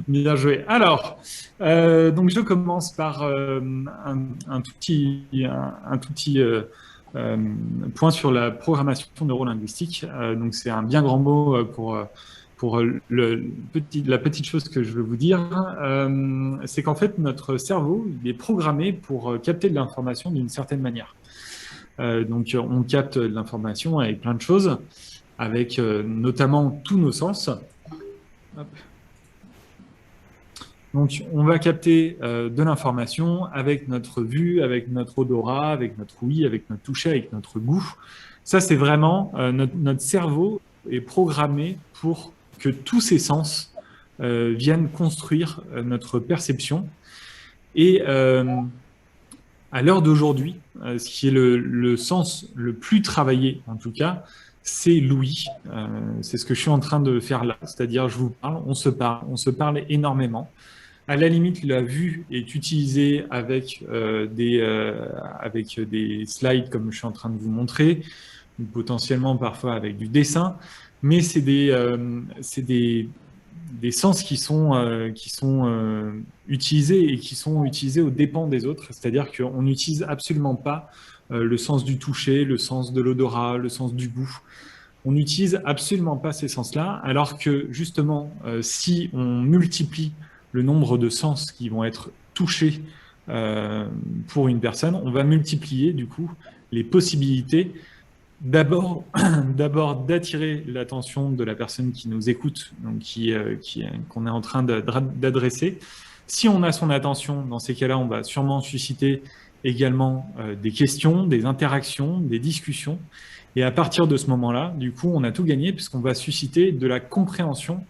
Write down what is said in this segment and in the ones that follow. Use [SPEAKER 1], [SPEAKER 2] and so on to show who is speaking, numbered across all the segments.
[SPEAKER 1] Bien joué. Alors, donc je commence par un tout petit, un tout petit euh, point sur la programmation neurolinguistique. Donc, c'est un bien grand mot pour la petite chose que je veux vous dire. C'est qu'en fait, notre cerveau, il est programmé pour capter de l'information d'une certaine manière. Donc, on capte de l'information avec plein de choses, avec notamment tous nos sens. Hop. Donc, on va capter de l'information avec notre vue, avec notre odorat, avec notre ouïe, avec notre toucher, avec notre goût. Ça, c'est vraiment notre cerveau est programmé pour que tous ces sens viennent construire notre perception. Et à l'heure d'aujourd'hui, ce qui est le sens le plus travaillé, en tout cas, c'est l'ouïe. C'est ce que je suis en train de faire là. C'est-à-dire, je vous parle, on se parle énormément. À la limite, la vue est utilisée avec des slides comme je suis en train de vous montrer, ou potentiellement parfois avec du dessin, mais c'est des sens qui sont utilisés et qui sont utilisés aux dépens des autres. C'est-à-dire qu'on n'utilise absolument pas le sens du toucher, le sens de l'odorat, le sens du goût. On n'utilise absolument pas ces sens-là, alors que justement, si on multiplie le nombre de sens qui vont être touchés pour une personne, on va multiplier du coup les possibilités d'abord d'attirer l'attention de la personne qui nous écoute, donc qu'on est en train d'adresser. Si on a son attention, dans ces cas-là, on va sûrement susciter également des questions, des interactions, des discussions. Et à partir de ce moment-là, du coup, on a tout gagné puisqu'on va susciter de la compréhension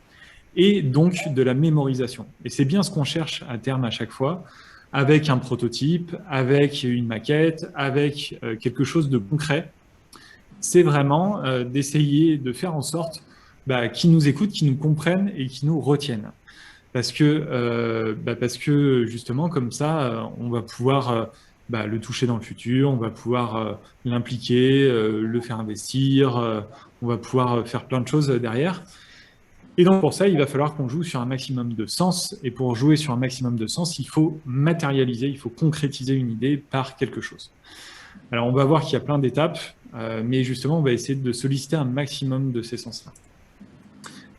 [SPEAKER 1] et donc de la mémorisation. Et c'est bien ce qu'on cherche à terme à chaque fois, avec un prototype, avec une maquette, avec quelque chose de concret. C'est vraiment d'essayer de faire en sorte qu'ils nous écoutent, qu'ils nous comprennent et qu'ils nous retiennent. Parce que justement, comme ça, on va pouvoir le toucher dans le futur, on va pouvoir l'impliquer, le faire investir, on va pouvoir faire plein de choses derrière. Et donc, pour ça, il va falloir qu'on joue sur un maximum de sens. Et pour jouer sur un maximum de sens, il faut matérialiser, il faut concrétiser une idée par quelque chose. Alors, on va voir qu'il y a plein d'étapes, mais justement, on va essayer de solliciter un maximum de ces sens-là.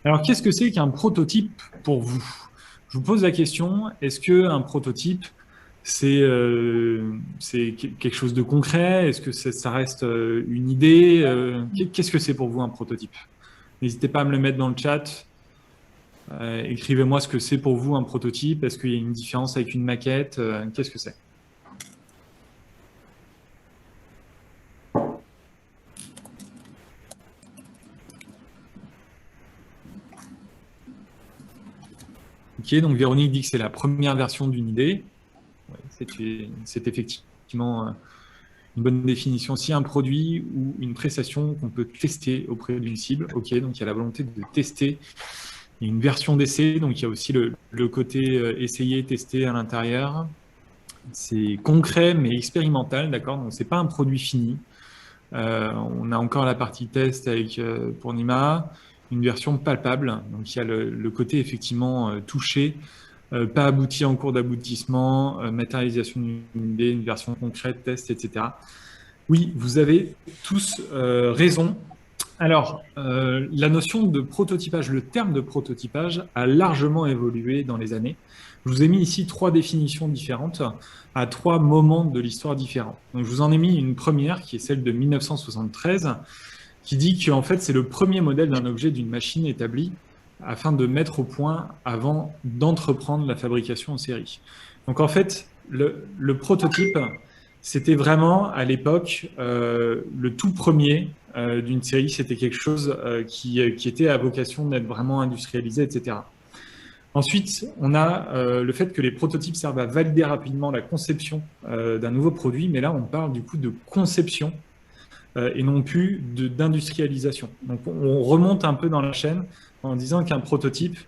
[SPEAKER 1] Alors, qu'est-ce que c'est qu'un prototype pour vous? Je vous pose la question, est-ce qu'un prototype, c'est quelque chose de concret? Est-ce que ça reste une idée? Qu'est-ce que c'est pour vous un prototype? N'hésitez pas à me le mettre dans le chat. Écrivez-moi ce que c'est pour vous un prototype. Est-ce qu'il y a une différence avec une maquette? Qu'est-ce que c'est? Ok, donc Véronique dit que c'est la première version d'une idée. Ouais, c'est effectivement une bonne définition. Si un produit ou une prestation qu'on peut tester auprès d'une cible, ok, donc il y a la volonté de tester. Il y a une version d'essai, donc il y a aussi le côté essayer, tester à l'intérieur. C'est concret mais expérimental, d'accord? Donc c'est pas un produit fini. On a encore la partie test avec pour Nima, une version palpable. Donc il y a le côté effectivement touché, pas abouti en cours d'aboutissement, matérialisation d'une idée, une version concrète, test, etc. Oui, vous avez tous raison. Alors, la notion de prototypage, le terme de prototypage a largement évolué dans les années. Je vous ai mis ici 3 définitions différentes à 3 moments de l'histoire différents. Donc, je vous en ai mis une première qui est celle de 1973, qui dit qu'en fait, c'est le premier modèle d'un objet d'une machine établie afin de mettre au point avant d'entreprendre la fabrication en série. Donc, en fait, le prototype, c'était vraiment à l'époque le tout premier d'une série, c'était quelque chose qui était à vocation d'être vraiment industrialisé, etc. Ensuite, on a le fait que les prototypes servent à valider rapidement la conception d'un nouveau produit, mais là, on parle du coup de conception et non plus d'industrialisation. Donc, on remonte un peu dans la chaîne en disant qu'un prototype,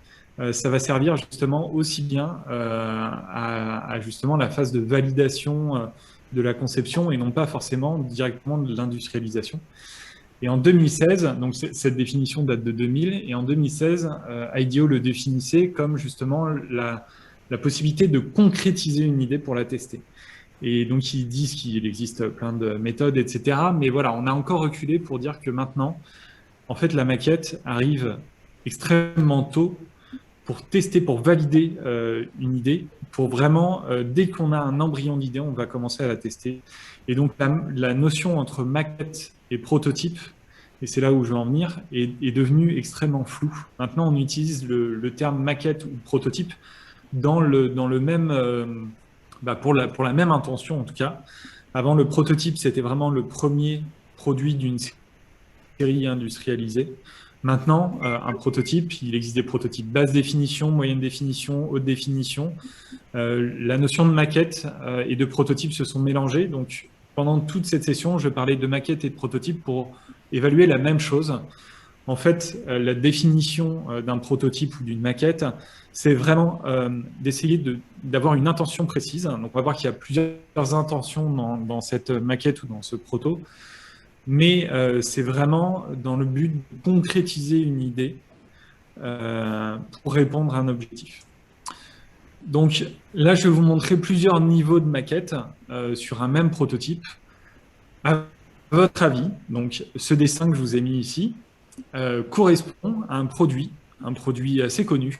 [SPEAKER 1] ça va servir justement aussi bien à justement la phase de validation de la conception et non pas forcément directement de l'industrialisation. Et en 2016, donc cette définition date de 2000, et en 2016, IDEO le définissait comme justement la possibilité de concrétiser une idée pour la tester. Et donc, ils disent qu'il existe plein de méthodes, etc. Mais voilà, on a encore reculé pour dire que maintenant, en fait, la maquette arrive extrêmement tôt pour tester, pour valider une idée, pour vraiment, dès qu'on a un embryon d'idée, on va commencer à la tester. Et donc, la notion entre maquette et prototype, et c'est là où je veux en venir, est devenue extrêmement floue. Maintenant, on utilise le terme maquette ou prototype dans le même, pour la même intention en tout cas. Avant, le prototype, c'était vraiment le premier produit d'une série industrialisée. Maintenant, un prototype, il existe des prototypes basse définition, moyenne définition, haute définition. La notion de maquette et de prototype se sont mélangées. Donc, pendant toute cette session, je parlais de maquette et de prototype pour évaluer la même chose. En fait, la définition d'un prototype ou d'une maquette, c'est vraiment d'essayer d'avoir une intention précise. Donc, on va voir qu'il y a plusieurs intentions dans cette maquette ou dans ce proto, mais c'est vraiment dans le but de concrétiser une idée pour répondre à un objectif. Donc là, je vais vous montrer plusieurs niveaux de maquette sur un même prototype. À votre avis, donc ce dessin que je vous ai mis ici, correspond à un produit assez connu,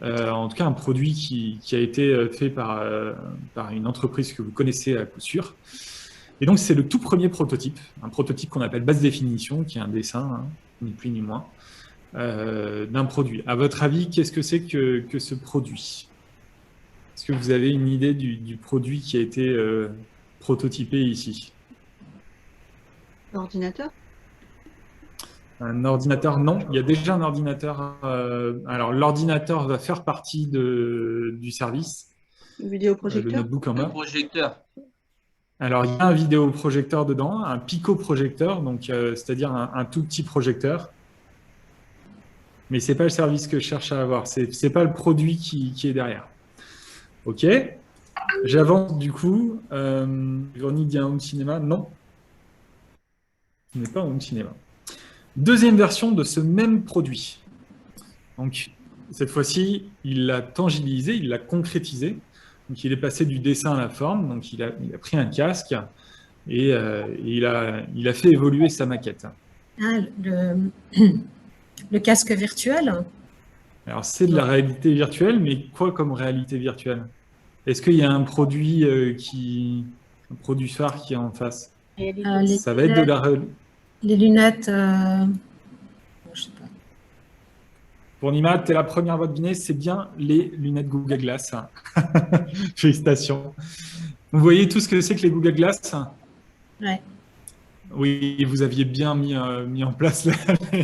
[SPEAKER 1] en tout cas un produit qui a été fait par une entreprise que vous connaissez à coup sûr. Et donc c'est le tout premier prototype, un prototype qu'on appelle basse définition, qui est un dessin, hein, ni plus ni moins, d'un produit. À votre avis, qu'est-ce que c'est que ce produit? Est-ce que vous avez une idée du produit qui a été prototypé ici?
[SPEAKER 2] L'ordinateur?
[SPEAKER 1] Un ordinateur, non. Il y a déjà un ordinateur. Alors, l'ordinateur va faire partie du service, le
[SPEAKER 2] Vidéoprojecteur?
[SPEAKER 1] notebook en
[SPEAKER 3] Un
[SPEAKER 1] main.
[SPEAKER 3] projecteur.
[SPEAKER 1] Alors, il y a un vidéoprojecteur dedans, un picoprojecteur, donc c'est-à-dire un tout petit projecteur. Mais ce n'est pas le service que je cherche à avoir. Ce n'est pas le produit qui est derrière. OK. J'avance du coup. Véronique dit un home cinéma. Non. Ce n'est pas un home cinéma. Deuxième version de ce même produit. Donc, cette fois-ci, il l'a tangibilisé, il l'a concrétisé. Donc, il est passé du dessin à la forme. Donc, il a pris un casque et il a fait évoluer sa maquette.
[SPEAKER 4] Ah, le casque virtuel?
[SPEAKER 1] Alors, c'est de la réalité virtuelle, mais quoi comme réalité virtuelle? Est-ce qu'il y a un produit un produit phare qui est en face? Ça va être de la
[SPEAKER 4] les lunettes. Je sais pas.
[SPEAKER 1] Pour Nima, tu es la première voix devinée, c'est bien les lunettes Google Glass. Félicitations. Vous voyez tout ce que c'est que les Google Glass?
[SPEAKER 4] Ouais.
[SPEAKER 1] Oui, vous aviez bien mis en place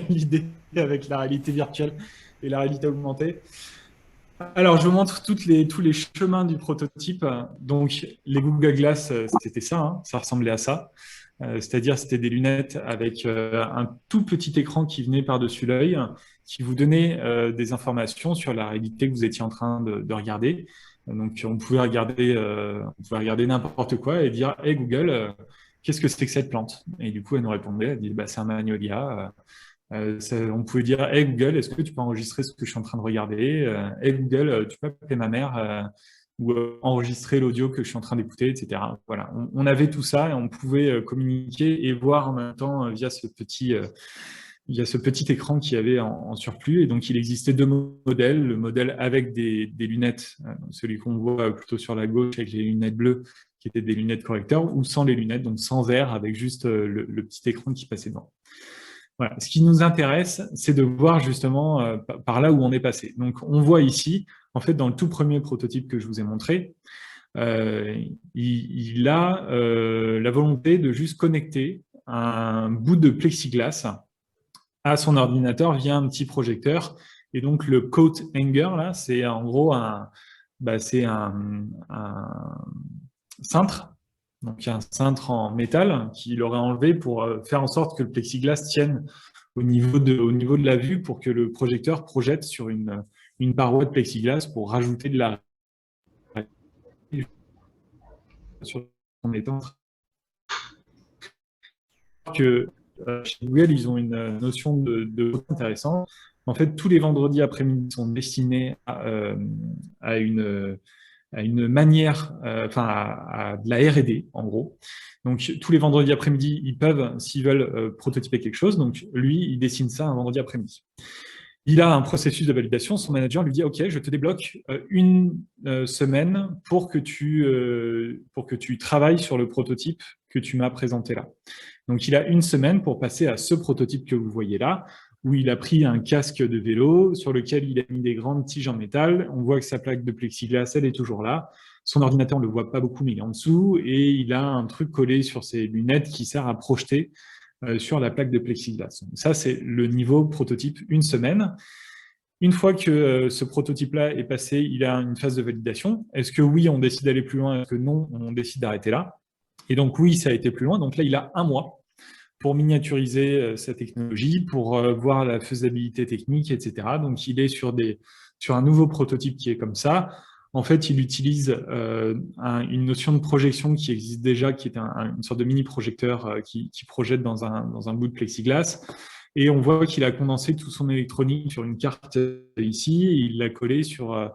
[SPEAKER 1] l'idée avec la réalité virtuelle et la réalité augmentée. Alors, je vous montre tous les chemins du prototype. Donc, les Google Glass, c'était ça, hein, ça ressemblait à ça. C'est-à-dire, c'était des lunettes avec un tout petit écran qui venait par-dessus l'œil, qui vous donnait des informations sur la réalité que vous étiez en train de regarder. Donc, on pouvait regarder n'importe quoi et dire « Hey Google, qu'est-ce que c'est que cette plante ?» Et du coup, elle nous répondait, elle dit bah, « C'est un magnolia. » On pouvait dire « Hey Google, est-ce que tu peux enregistrer ce que je suis en train de regarder ? Hey Google, tu peux appeler ma mère ou enregistrer l'audio que je suis en train d'écouter, etc. » Voilà, on avait tout ça et on pouvait communiquer et voir en même temps via ce petit écran qu'il y avait en surplus. Et donc, il existait deux modèles. Le modèle avec des lunettes, celui qu'on voit plutôt sur la gauche avec les lunettes bleues, qui étaient des lunettes correcteurs, ou sans les lunettes, donc sans verre, avec juste le petit écran qui passait devant. Voilà. Ce qui nous intéresse, c'est de voir justement par là où on est passé. Donc, on voit ici, en fait, dans le tout premier prototype que je vous ai montré, il a la volonté de juste connecter un bout de plexiglas à son ordinateur via un petit projecteur. Et donc, le coat hanger, là, c'est en gros un cintre. Donc, il y a un cintre en métal qu'il aurait enlevé pour faire en sorte que le plexiglas tienne au niveau de la vue pour que le projecteur projette sur une paroi de plexiglas pour rajouter de la sur son étang. Que chez Google, ils ont une notion de intéressante. En fait, tous les vendredis après-midi sont destinés à une manière, enfin à de la R&D en gros. Donc tous les vendredis après-midi, ils peuvent, s'ils veulent, prototyper quelque chose. Donc lui, il dessine ça un vendredi après-midi. Il a un processus de validation. Son manager lui dit OK, je te débloque une semaine pour que tu travailles sur le prototype que tu m'as présenté là. Donc il a une semaine pour passer à ce prototype que vous voyez là, où il a pris un casque de vélo sur lequel il a mis des grandes tiges en métal. On voit que sa plaque de plexiglas, elle est toujours là. Son ordinateur, on ne le voit pas beaucoup, mais il est en dessous. Et il a un truc collé sur ses lunettes qui sert à projeter sur la plaque de plexiglas. Donc ça, c'est le niveau prototype, une semaine. Une fois que ce prototype-là est passé, il a une phase de validation. Est-ce que oui, on décide d'aller plus loin? Est-ce que non, on décide d'arrêter là? Et donc oui, ça a été plus loin. Donc là, il a un mois pour miniaturiser sa technologie, pour voir la faisabilité technique, etc. Donc, il est sur un nouveau prototype qui est comme ça. En fait, il utilise une notion de projection qui existe déjà, qui est une sorte de mini-projecteur qui projette dans un bout de plexiglas. Et on voit qu'il a condensé tout son électronique sur une carte ici, et il l'a collé sur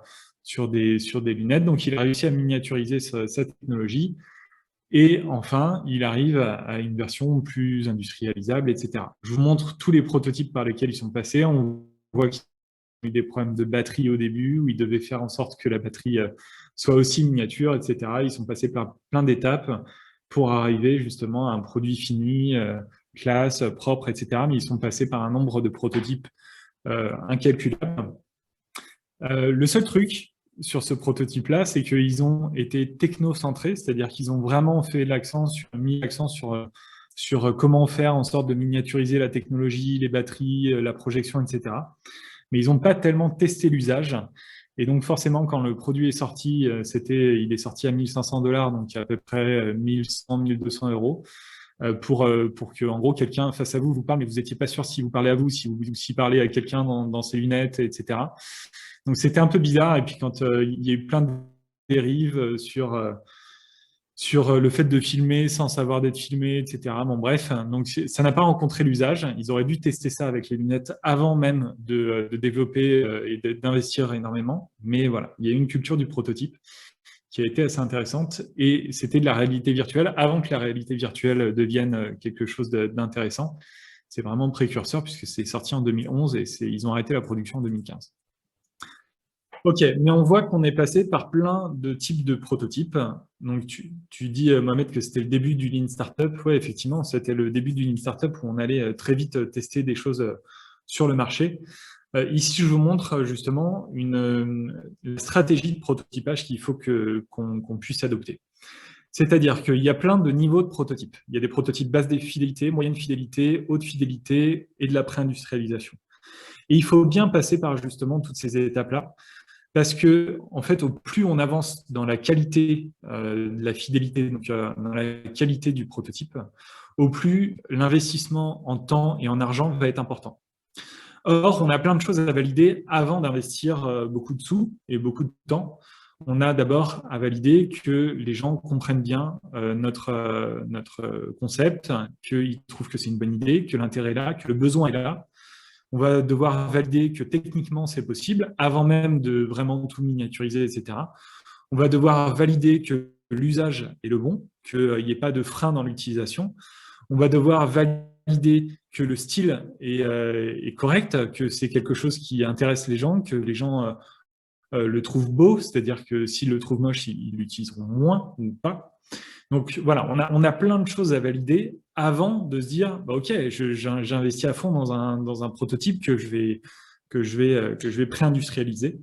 [SPEAKER 1] des lunettes. Donc, il a réussi à miniaturiser sa technologie. Et enfin, il arrive à une version plus industrialisable, etc. Je vous montre tous les prototypes par lesquels ils sont passés. On voit qu'il y a eu des problèmes de batterie au début, où ils devaient faire en sorte que la batterie soit aussi miniature, etc. Ils sont passés par plein d'étapes pour arriver justement à un produit fini, classe, propre, etc. Mais ils sont passés par un nombre de prototypes incalculable. Le seul truc sur ce prototype-là, c'est qu'ils ont été technocentrés, c'est-à-dire qu'ils ont vraiment mis l'accent sur comment faire en sorte de miniaturiser la technologie, les batteries, la projection, etc. Mais ils n'ont pas tellement testé l'usage. Et donc forcément, quand le produit est sorti, il est sorti à 1 500 $, donc à peu près 1 100, 1 200 euros, pour que, en gros, quelqu'un face à vous parle, mais vous n'étiez pas sûr si vous parlez à vous, si vous parlez à quelqu'un dans ses lunettes, etc. Donc c'était un peu bizarre. Et puis quand il y a eu plein de dérives sur le fait de filmer sans savoir d'être filmé, etc. Bon bref, donc ça n'a pas rencontré l'usage. Ils auraient dû tester ça avec les lunettes avant même de développer et d'investir énormément. Mais voilà, il y a eu une culture du prototype qui a été assez intéressante. Et c'était de la réalité virtuelle avant que la réalité virtuelle devienne quelque chose d'intéressant. C'est vraiment précurseur puisque c'est sorti en 2011 et ils ont arrêté la production en 2015. Ok, mais on voit qu'on est passé par plein de types de prototypes. Donc, tu dis, Mohamed, que c'était le début du Lean Startup. Oui, effectivement, c'était le début du Lean Startup où on allait très vite tester des choses sur le marché. Ici, je vous montre justement une stratégie de prototypage qu'il faut qu'on puisse adopter. C'est-à-dire qu'il y a plein de niveaux de prototypes. Il y a des prototypes basse fidélité, moyenne fidélité, haute fidélité et de la pré-industrialisation. Et il faut bien passer par justement toutes ces étapes-là. Parce que, en fait, au plus on avance dans la qualité de la fidélité, donc dans la qualité du prototype, au plus l'investissement en temps et en argent va être important. Or, on a plein de choses à valider avant d'investir beaucoup de sous et beaucoup de temps. On a d'abord à valider que les gens comprennent bien notre concept, qu'ils trouvent que c'est une bonne idée, que l'intérêt est là, que le besoin est là. On va devoir valider que techniquement c'est possible, avant même de vraiment tout miniaturiser, etc. On va devoir valider que l'usage est le bon, qu'il n'y ait pas de frein dans l'utilisation. On va devoir valider que le style est correct, que c'est quelque chose qui intéresse les gens, que les gens le trouvent beau, c'est-à-dire que s'ils le trouvent moche, ils l'utiliseront moins ou pas. Donc voilà, on a plein de choses à valider avant de se dire, bah, ok, j'investis à fond dans un prototype que je vais pré-industrialiser.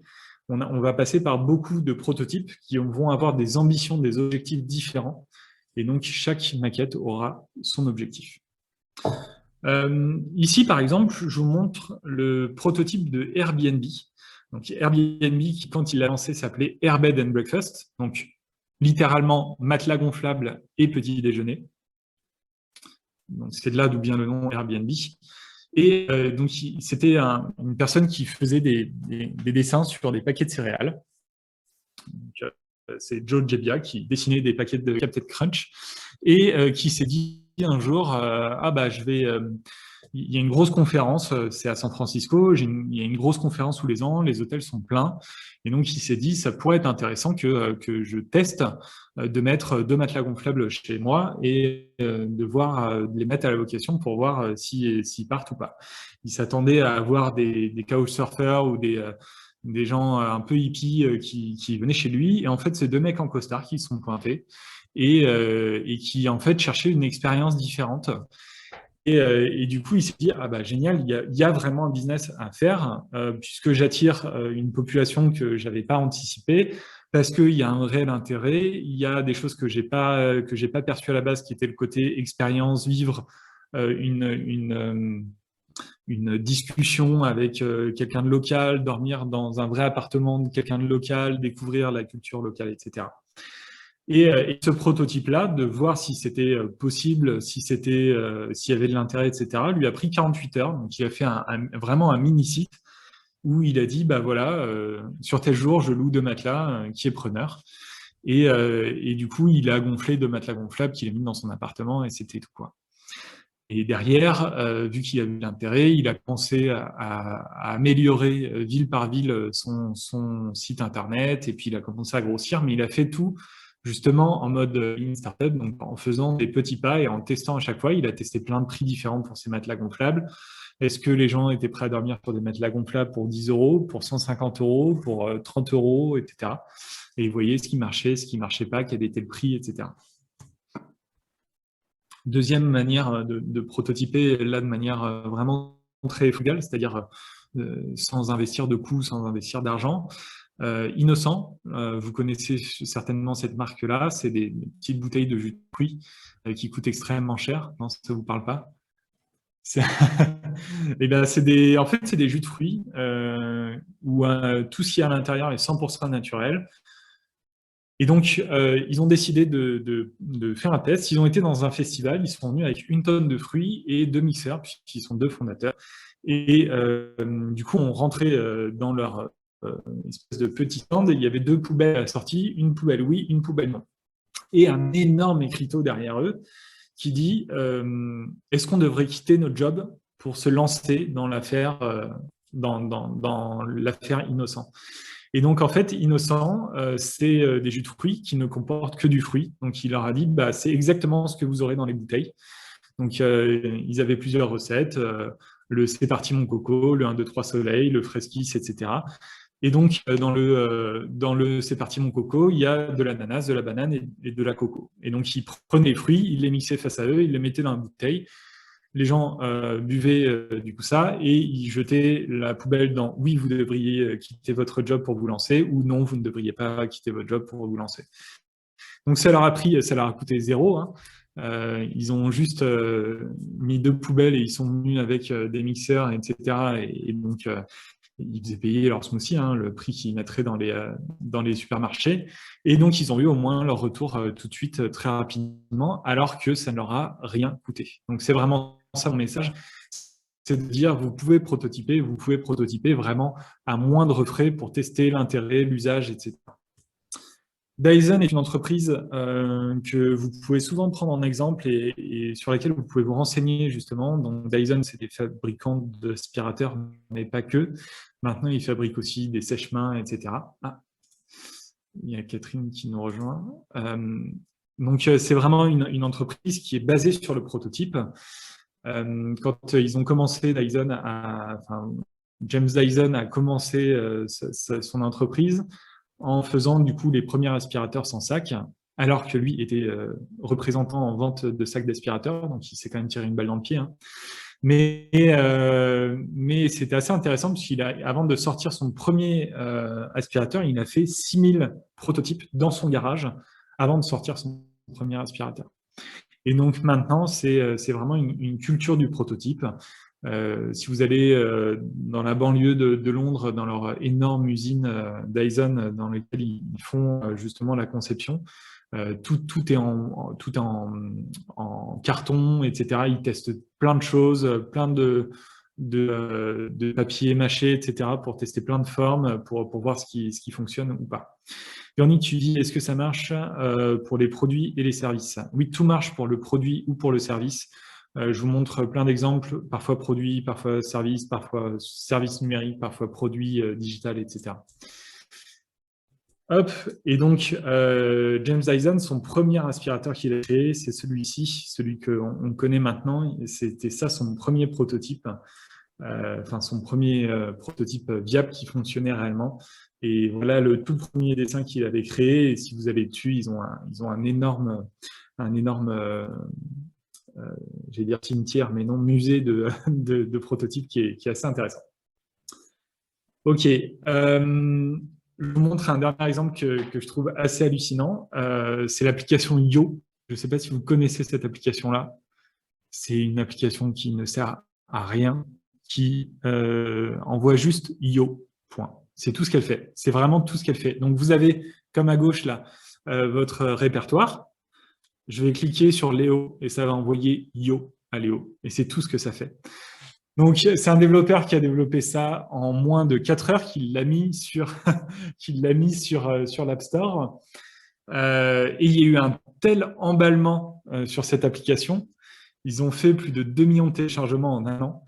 [SPEAKER 1] On va passer par beaucoup de prototypes qui vont avoir des ambitions, des objectifs différents. Et donc, chaque maquette aura son objectif. Ici, par exemple, je vous montre le prototype de Airbnb. Donc, Airbnb, qui, quand il l'a lancé, s'appelait Airbed and Breakfast. Donc, littéralement, matelas gonflable et petit déjeuner. C'est de là d'où vient le nom Airbnb. Et donc, c'était une personne qui faisait des dessins sur des paquets de céréales. C'est Joe Gebbia qui dessinait des paquets de Captain Crunch et qui s'est dit un jour, il y a une grosse conférence, c'est à San Francisco, il y a une grosse conférence tous les ans, les hôtels sont pleins. Et donc, il s'est dit, ça pourrait être intéressant que je teste de mettre 2 matelas gonflables chez moi et de de les mettre à la location pour voir s'ils partent ou pas. Il s'attendait à avoir des couchsurfers ou des gens un peu hippies qui venaient chez lui. Et en fait, c'est 2 mecs en costard qui se sont pointés et qui, en fait, cherchaient une expérience différente. Et du coup, il s'est dit, ah bah génial, il y a vraiment un business à faire, puisque j'attire une population que j'avais pas anticipée, parce qu'il y a un réel intérêt, il y a des choses que j'ai pas perçues à la base, qui était le côté expérience, vivre une discussion avec quelqu'un de local, dormir dans un vrai appartement de quelqu'un de local, découvrir la culture locale, etc. Et ce prototype-là, de voir si c'était possible, s'il y avait de l'intérêt, etc., lui a pris 48 heures. Donc, il a fait vraiment un mini-site où il a dit, bah voilà, sur tel jour, je loue 2 matelas, qui est preneur. Et du coup, il a gonflé 2 matelas gonflables qu'il a mis dans son appartement et c'était tout, quoi. Et derrière, vu qu'il a eu l'intérêt, il a commencé à améliorer ville par ville son site internet et puis il a commencé à grossir, mais il a fait tout justement en mode lean startup, donc en faisant des petits pas et en testant à chaque fois. Il a testé plein de prix différents pour ses matelas gonflables. Est-ce que les gens étaient prêts à dormir pour des matelas gonflables pour 10 euros, pour 150 euros, pour 30 euros, etc. Et vous voyez ce qui marchait pas, quel était le prix, etc. Deuxième manière de prototyper, là de manière vraiment très frugale, c'est-à-dire sans investir de coûts, sans investir d'argent. Innocent, vous connaissez certainement cette marque-là, c'est des petites bouteilles de jus de fruits qui coûtent extrêmement cher. Non, ça ne vous parle pas? Et ben, en fait, c'est des jus de fruits où tout ce qu'il y a à l'intérieur est 100% naturel. Et donc, ils ont décidé de faire un test. Ils ont été dans un festival, ils sont venus avec 1 tonne de fruits et 2 mixeurs, puisqu'ils sont 2 fondateurs. Et du coup, on rentrait dans leur espèce de petit stand et il y avait 2 poubelles à la sortie, une poubelle oui, une poubelle non. Et un énorme écriteau derrière eux qui dit est-ce qu'on devrait quitter notre job pour se lancer dans l'affaire dans l'affaire Innocent. Et donc, en fait, Innocent, c'est des jus de fruits qui ne comportent que du fruit. Donc, il leur a dit, bah, c'est exactement ce que vous aurez dans les bouteilles. Donc, ils avaient plusieurs recettes, le C'est parti mon coco, le 1, 2, 3 soleil, le fresquis, etc. Et donc, dans le C'est parti mon coco, il y a de l'ananas, de la banane et de la coco. Et donc, ils prenaient les fruits, ils les mixaient face à eux, ils les mettaient dans la bouteille. Les gens buvaient du coup ça et ils jetaient la poubelle dans oui, vous devriez quitter votre job pour vous lancer ou non, vous ne devriez pas quitter votre job pour vous lancer. Donc ça leur a coûté 0. Hein. Ils ont juste mis 2 poubelles et ils sont venus avec des mixeurs, etc. Et donc ils faisaient payer leur smoothie, hein, le prix qu'ils mettraient dans les supermarchés. Et donc, ils ont eu au moins leur retour tout de suite, très rapidement, alors que ça ne leur a rien coûté. Donc, c'est vraiment ça mon message, c'est de dire vous pouvez prototyper vraiment à moindre frais pour tester l'intérêt, l'usage, etc. Dyson est une entreprise que vous pouvez souvent prendre en exemple et sur laquelle vous pouvez vous renseigner justement. Donc Dyson, c'est des fabricants d'aspirateurs, mais pas que. Maintenant, ils fabriquent aussi des sèche-mains, etc. Ah, il y a Catherine qui nous rejoint. Donc c'est vraiment une entreprise qui est basée sur le prototype. Quand ils ont commencé, James Dyson a commencé son entreprise en faisant du coup les premiers aspirateurs sans sac, alors que lui était représentant en vente de sacs d'aspirateurs, donc il s'est quand même tiré une balle dans le pied. Hein. Mais c'était assez intéressant parce avant de sortir son premier aspirateur, il a fait 6000 prototypes dans son garage avant de sortir son premier aspirateur. Et donc maintenant, c'est vraiment une culture du prototype. Si vous allez dans la banlieue de Londres, dans leur énorme usine Dyson, dans laquelle ils font justement la conception, tout est en carton, etc. Ils testent plein de choses, plein de de papier mâché, etc., pour tester plein de formes, pour voir ce qui fonctionne ou pas. Véronique, tu dis, est-ce que ça marche pour les produits et les services? Oui, tout marche pour le produit ou pour le service. Je vous montre plein d'exemples, parfois produits, parfois services numériques, parfois produits digital, etc. Hop, et donc James Dyson, son premier aspirateur qu'il a créé, c'est celui-ci, celui qu'on connaît maintenant. C'était ça son premier prototype, son premier prototype viable qui fonctionnait réellement. Et voilà le tout premier dessin qu'il avait créé. Et si vous allez dessus, ils ont un énorme j'allais dire cimetière, mais non, musée de prototypes qui est assez intéressant. Ok. Je vous montre un dernier exemple que je trouve assez hallucinant. C'est l'application Yo. Je ne sais pas si vous connaissez cette application-là. C'est une application qui ne sert à rien, qui envoie juste Yo. Point. C'est tout ce qu'elle fait. C'est vraiment tout ce qu'elle fait. Donc, vous avez, comme à gauche, là, votre répertoire. Je vais cliquer sur Léo et ça va envoyer Yo à Léo. Et c'est tout ce que ça fait. Donc, c'est un développeur qui a développé ça en moins de 4 heures, qu'il l'a mis sur, sur l'App Store. Et il y a eu un tel emballement sur cette application. Ils ont fait plus de 2 millions de téléchargements en un an.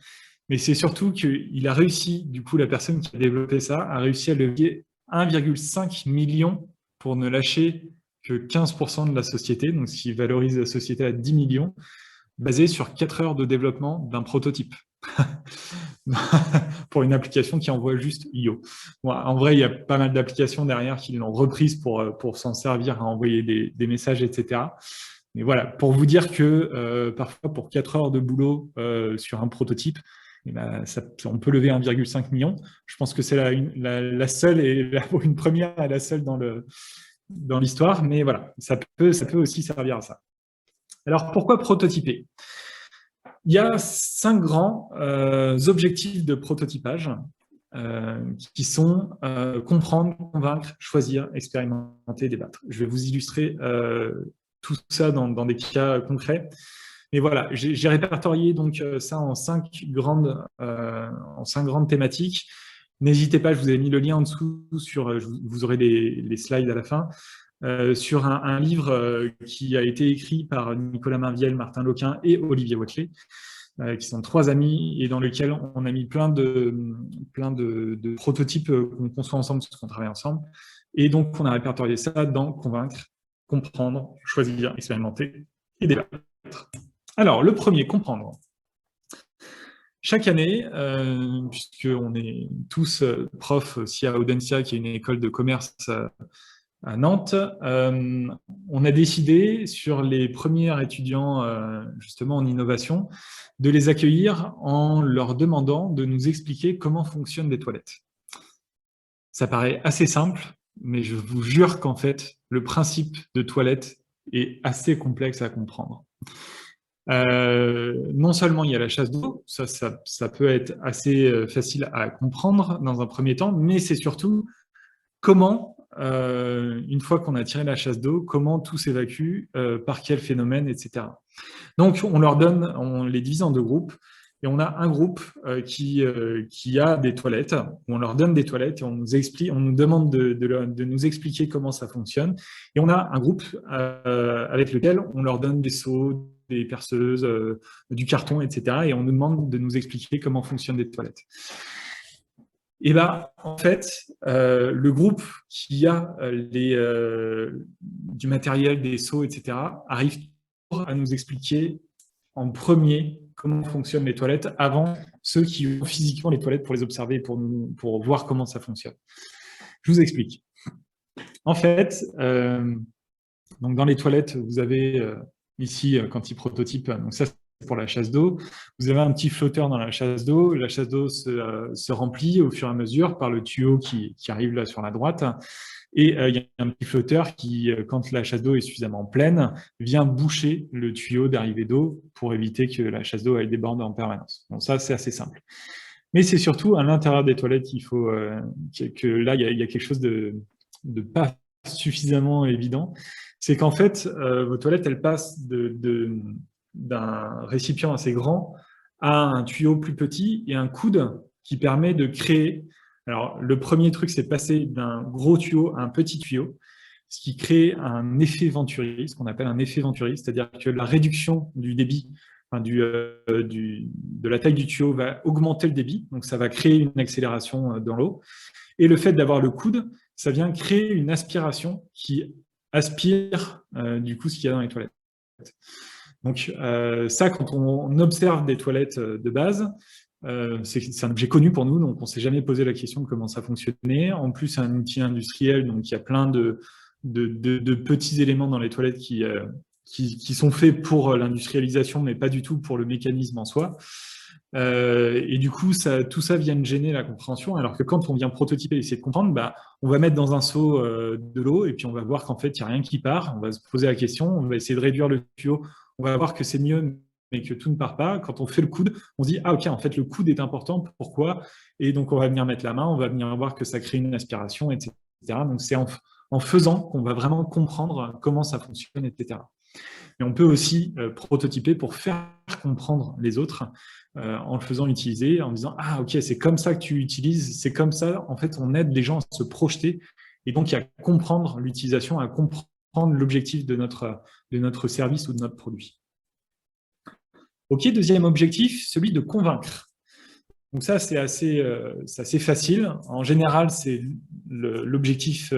[SPEAKER 1] Mais c'est surtout qu'il a réussi, du coup, la personne qui a développé ça, a réussi à lever 1,5 million pour ne lâcher que 15% de la société, donc ce qui valorise la société à 10 millions, basé sur 4 heures de développement d'un prototype. Pour une application qui envoie juste Yo. Bon, en vrai, il y a pas mal d'applications derrière qui l'ont reprise pour s'en servir à envoyer des messages, etc. Mais voilà, pour vous dire que parfois, pour 4 heures de boulot sur un prototype, eh ben, on peut lever 1,5 million. Je pense que c'est la seule, et une première et la seule dans l'histoire, mais voilà, ça peut aussi servir à ça. Alors, pourquoi prototyper? Il y a 5 grands objectifs de prototypage qui sont comprendre, convaincre, choisir, expérimenter, débattre. Je vais vous illustrer tout ça dans des cas concrets. Mais voilà, j'ai répertorié donc ça en 5 grandes thématiques. N'hésitez pas, je vous ai mis le lien en dessous, vous aurez les slides à la fin, sur un livre qui a été écrit par Nicolas Mainviel, Martin Loquin et Olivier Watley, qui sont 3 amis, et dans lequel on a mis plein de prototypes qu'on conçoit ensemble, parce qu'on travaille ensemble. Et donc, on a répertorié ça dans convaincre, comprendre, choisir, expérimenter et débattre. Alors, le premier, comprendre. Chaque année, puisqu'on est tous profs aussi à Audencia, qui est une école de commerce à Nantes, on a décidé sur les premiers étudiants justement en innovation de les accueillir en leur demandant de nous expliquer comment fonctionnent les toilettes. Ça paraît assez simple, mais je vous jure qu'en fait, le principe de toilette est assez complexe à comprendre. Non seulement il y a la chasse d'eau, ça peut être assez facile à comprendre dans un premier temps, mais c'est surtout comment, une fois qu'on a tiré la chasse d'eau, comment tout s'évacue, par quel phénomène, etc. Donc, on les divise en 2 groupes, et on a un groupe qui a des toilettes, où on leur donne des toilettes, et on nous demande de nous expliquer comment ça fonctionne. Et on a un groupe avec lequel on leur donne des seaux, des perceuses, du carton, etc. Et on nous demande de nous expliquer comment fonctionnent les toilettes. Et bien, en fait, le groupe qui a du matériel, des seaux, etc., arrive à nous expliquer en premier comment fonctionnent les toilettes avant ceux qui ont physiquement les toilettes pour les observer, pour voir comment ça fonctionne. Je vous explique. En fait, donc dans les toilettes, vous avez ici, quand ils prototypent, donc ça, pour la chasse d'eau, vous avez un petit flotteur dans la chasse d'eau. La chasse d'eau se remplit au fur et à mesure par le tuyau qui arrive là sur la droite. Et il y a un petit flotteur qui, quand la chasse d'eau est suffisamment pleine, vient boucher le tuyau d'arrivée d'eau pour éviter que la chasse d'eau déborde en permanence. Bon, ça, c'est assez simple. Mais c'est surtout à l'intérieur des toilettes qu'il faut que là, il y a quelque chose de pas suffisamment évident. C'est qu'en fait, vos toilettes, elles passent d'un récipient assez grand à un tuyau plus petit et un coude qui permet de créer. Alors, le premier truc, c'est passer d'un gros tuyau à un petit tuyau, ce qui crée un effet Venturi, ce qu'on appelle un effet Venturi, c'est-à-dire que la réduction du débit, enfin de la taille du tuyau va augmenter le débit, donc ça va créer une accélération dans l'eau. Et le fait d'avoir le coude, ça vient créer une aspiration qui aspire du coup ce qu'il y a dans les toilettes. Donc ça, quand on observe des toilettes de base, c'est un objet connu pour nous, donc on ne s'est jamais posé la question de comment ça fonctionnait. En plus, c'est un outil industriel, donc il y a plein de petits éléments dans les toilettes qui sont faits pour l'industrialisation, mais pas du tout pour le mécanisme en soi. Et du coup, tout ça vient de gêner la compréhension, alors que quand on vient prototyper et essayer de comprendre, on va mettre dans un seau de l'eau et puis on va voir qu'en fait, il n'y a rien qui part. On va se poser la question, on va essayer de réduire le tuyau, on va voir que c'est mieux, mais que tout ne part pas. Quand on fait le coude, on se dit « Ah ok, en fait, le coude est important, pourquoi ?» Et donc, on va venir mettre la main, on va venir voir que ça crée une aspiration, etc. Donc, c'est en faisant qu'on va vraiment comprendre comment ça fonctionne, etc. Et on peut aussi prototyper pour faire comprendre les autres en le faisant utiliser, en disant « Ah, ok, c'est comme ça que tu utilises, c'est comme ça. » En fait, on aide les gens à se projeter et donc à comprendre l'utilisation, à comprendre l'objectif de notre service ou de notre produit. Ok, deuxième objectif, celui de convaincre. Donc ça, c'est assez facile. En général, c'est l'objectif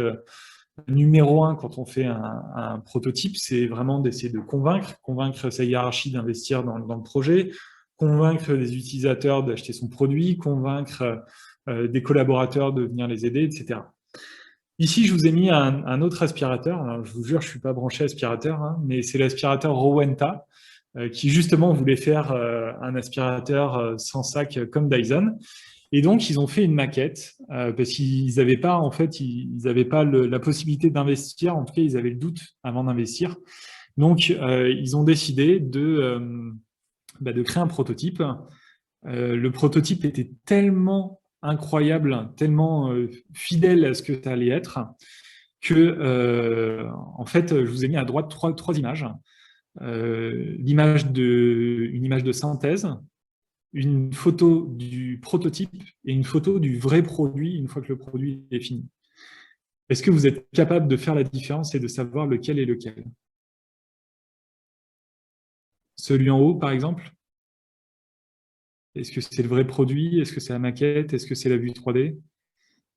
[SPEAKER 1] numéro 1 quand on fait un prototype, c'est vraiment d'essayer de convaincre sa hiérarchie d'investir dans le projet, convaincre les utilisateurs d'acheter son produit, convaincre des collaborateurs de venir les aider, etc. Ici, je vous ai mis un autre aspirateur. Alors, je vous jure, je ne suis pas branché aspirateur, hein, mais c'est l'aspirateur Rowenta, qui justement voulait faire un aspirateur sans sac comme Dyson. Et donc, ils ont fait une maquette parce qu'ils n'avaient pas, en fait, ils n'avaient pas la possibilité d'investir. En tout cas, ils avaient le doute avant d'investir. Donc, ils ont décidé de créer un prototype. Le prototype était tellement incroyable, tellement fidèle à ce que ça allait être, que, en fait, je vous ai mis à droite trois images. Une image de synthèse, une photo du prototype et une photo du vrai produit une fois que le produit est fini. Est-ce que vous êtes capable de faire la différence et de savoir lequel est lequel? Celui en haut, par exemple? Est-ce que c'est le vrai produit? Est-ce que c'est la maquette? Est-ce que c'est la vue 3D?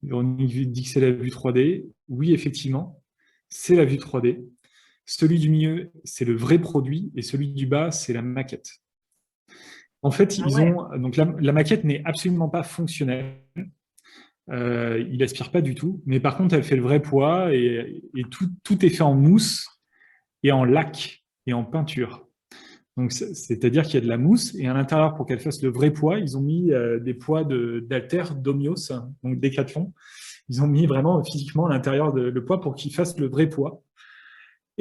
[SPEAKER 1] Véronique dit que c'est la vue 3D. Oui, effectivement, c'est la vue 3D. Celui du milieu, c'est le vrai produit, et celui du bas, c'est la maquette. En fait, donc la maquette n'est absolument pas fonctionnelle. Il n'aspire pas du tout, mais par contre, elle fait le vrai poids et tout est fait en mousse et en lac et en peinture. Donc, c'est-à-dire qu'il y a de la mousse et à l'intérieur, pour qu'elle fasse le vrai poids, ils ont mis des poids d'Alter, d'Omios, donc Decathlon. Ils ont mis vraiment physiquement à l'intérieur le poids pour qu'il fasse le vrai poids.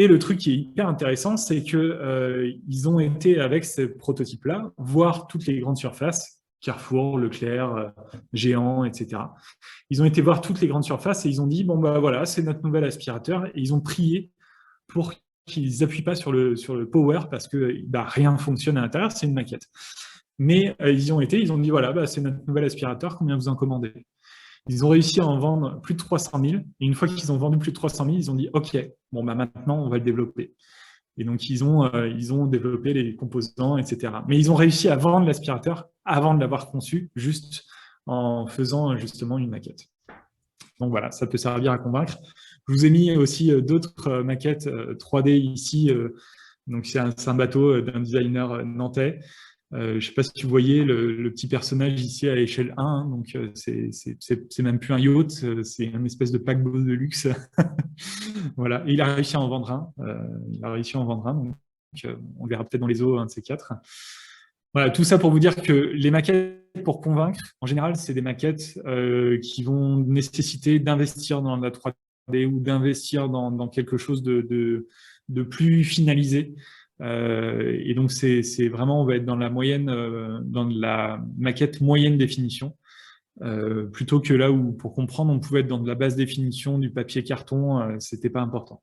[SPEAKER 1] Et le truc qui est hyper intéressant, c'est qu'ils ont été, avec ce prototype-là, voir toutes les grandes surfaces, Carrefour, Leclerc, Géant, etc. Ils ont été voir toutes les grandes surfaces et ils ont dit, bon, bah voilà, c'est notre nouvel aspirateur. Et ils ont prié pour qu'ils n'appuient pas sur le power parce que rien fonctionne à l'intérieur, c'est une maquette. Mais ils ont dit, voilà, c'est notre nouvel aspirateur, combien vous en commandez? Ils ont réussi à en vendre plus de 300 000. Et une fois qu'ils ont vendu plus de 300 000, ils ont dit « Ok, bon, maintenant, on va le développer. » Et donc, ils ont développé les composants, etc. Mais ils ont réussi à vendre l'aspirateur avant de l'avoir conçu, juste en faisant justement une maquette. Donc voilà, ça peut servir à convaincre. Je vous ai mis aussi d'autres maquettes 3D ici. Donc, c'est un bateau d'un designer nantais. Je ne sais pas si tu voyais le petit personnage ici à l'échelle 1, hein, donc c'est même plus un yacht, c'est une espèce de paquebot de luxe. Voilà, et il a réussi à en vendre un. Donc, on verra peut-être dans les eaux un de ces quatre. Voilà, tout ça pour vous dire que les maquettes pour convaincre, en général, c'est des maquettes qui vont nécessiter d'investir dans la 3D ou d'investir dans quelque chose de plus finalisé. Et donc, c'est vraiment, on va être dans la moyenne, dans la maquette moyenne définition, plutôt que là où, pour comprendre, on pouvait être dans de la basse définition, du papier carton, c'était pas important.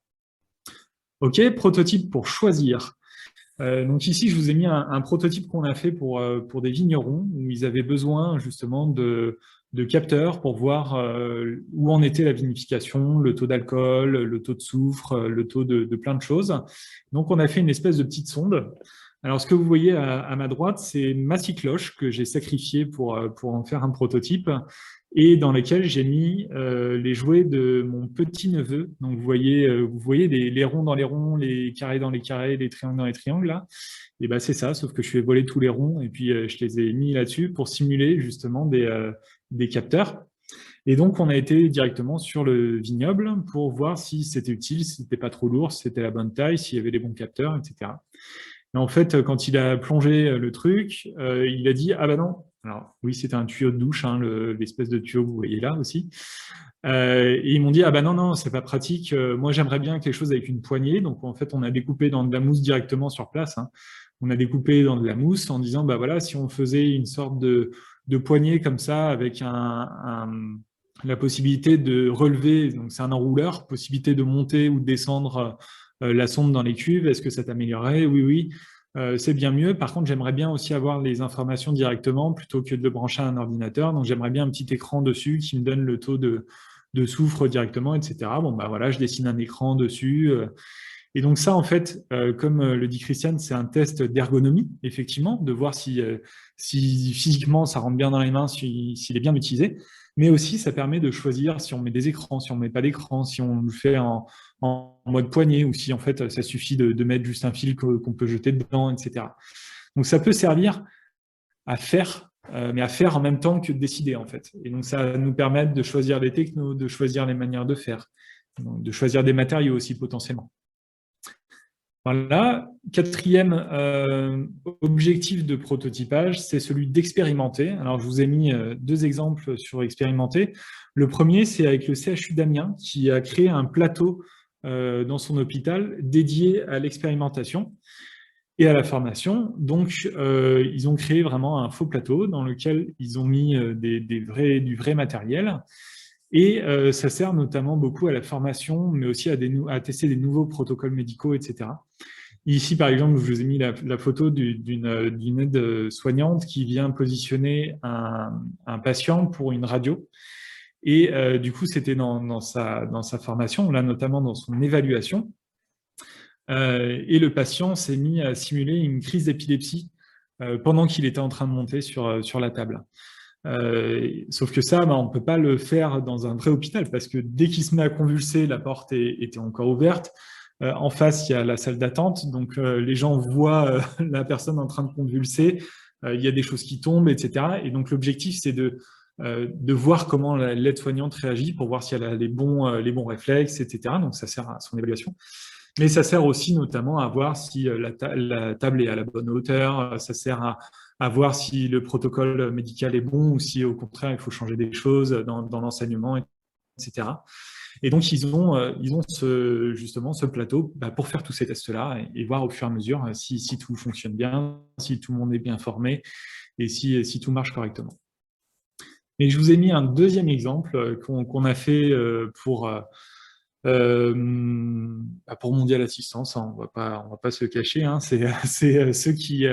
[SPEAKER 1] Ok, prototype pour choisir. Donc ici, je vous ai mis un prototype qu'on a fait pour des vignerons où ils avaient besoin justement de capteurs pour voir où en était la vinification, le taux d'alcool, le taux de soufre, le taux de plein de choses. Donc on a fait une espèce de petite sonde. Alors ce que vous voyez à ma droite, c'est ma cycloche que j'ai sacrifiée pour en faire un prototype et dans lequel j'ai mis les jouets de mon petit-neveu. Donc vous voyez les ronds dans les ronds, les carrés dans les carrés, les triangles dans les triangles là. Et ben c'est ça, sauf que je fais voler tous les ronds et puis je les ai mis là-dessus pour simuler justement des capteurs. Et donc on a été directement sur le vignoble pour voir si c'était utile, si c'était pas trop lourd, si c'était la bonne taille, s'il y avait les bons capteurs, etc. Et en fait, quand il a plongé le truc, il a dit ah bah non. Alors oui, c'était un tuyau de douche, hein, l'espèce de tuyau que vous voyez là aussi. Et ils m'ont dit ah bah non non, c'est pas pratique. Moi j'aimerais bien quelque chose avec une poignée. Donc en fait, on a découpé dans de la mousse directement sur place, hein. On a découpé dans de la mousse en disant bah voilà, si on faisait une sorte de poignée comme ça avec la possibilité de relever, donc c'est un enrouleur, possibilité de monter ou de descendre la sonde dans les cuves, est-ce que ça t'améliorerait? Oui, oui. C'est bien mieux. Par contre, j'aimerais bien aussi avoir les informations directement plutôt que de le brancher à un ordinateur. Donc, j'aimerais bien un petit écran dessus qui me donne le taux de soufre directement, etc. Bon, bah voilà, je dessine un écran dessus. Et donc ça, en fait, comme le dit Christiane, c'est un test d'ergonomie, effectivement, de voir si physiquement ça rentre bien dans les mains, s'il est bien utilisé. Mais aussi, ça permet de choisir si on met des écrans, si on met pas d'écran, si on le fait en mode poignée ou si en fait ça suffit de mettre juste un fil qu'on peut jeter dedans, etc. Donc ça peut servir à faire, mais à faire en même temps que de décider en fait. Et donc ça va nous permettre de choisir les technos, de choisir les manières de faire, donc, de choisir des matériaux aussi potentiellement. Voilà. Quatrième objectif de prototypage, c'est celui d'expérimenter. Alors, je vous ai mis deux exemples sur expérimenter. Le premier, c'est avec le CHU d'Amiens, qui a créé un plateau dans son hôpital dédié à l'expérimentation et à la formation. Donc, ils ont créé vraiment un faux plateau dans lequel ils ont mis du vrai matériel. Et ça sert notamment beaucoup à la formation, mais aussi à tester des nouveaux protocoles médicaux, etc. Ici, par exemple, je vous ai mis la photo d'une aide soignante qui vient positionner un patient pour une radio. Et du coup, c'était dans sa formation, là notamment dans son évaluation. Et le patient s'est mis à simuler une crise d'épilepsie pendant qu'il était en train de monter sur la table. Sauf que ça, on ne peut pas le faire dans un vrai hôpital parce que dès qu'il se met à convulser, la porte était encore ouverte. En face, il y a la salle d'attente, donc les gens voient la personne en train de convulser, il y a des choses qui tombent, etc. Et donc l'objectif, c'est de voir comment l'aide-soignante réagit pour voir si elle a les bons réflexes, etc. Donc ça sert à son évaluation. Mais ça sert aussi notamment à voir si la table est à la bonne hauteur, ça sert à voir si le protocole médical est bon ou si au contraire il faut changer des choses dans l'enseignement, etc. Et donc ils ont justement ce plateau pour faire tous ces tests-là et voir au fur et à mesure si tout fonctionne bien, si tout le monde est bien formé et si tout marche correctement. Mais je vous ai mis un deuxième exemple qu'on a fait pour Mondial Assistance, hein, on va pas se cacher, hein, c'est ceux qui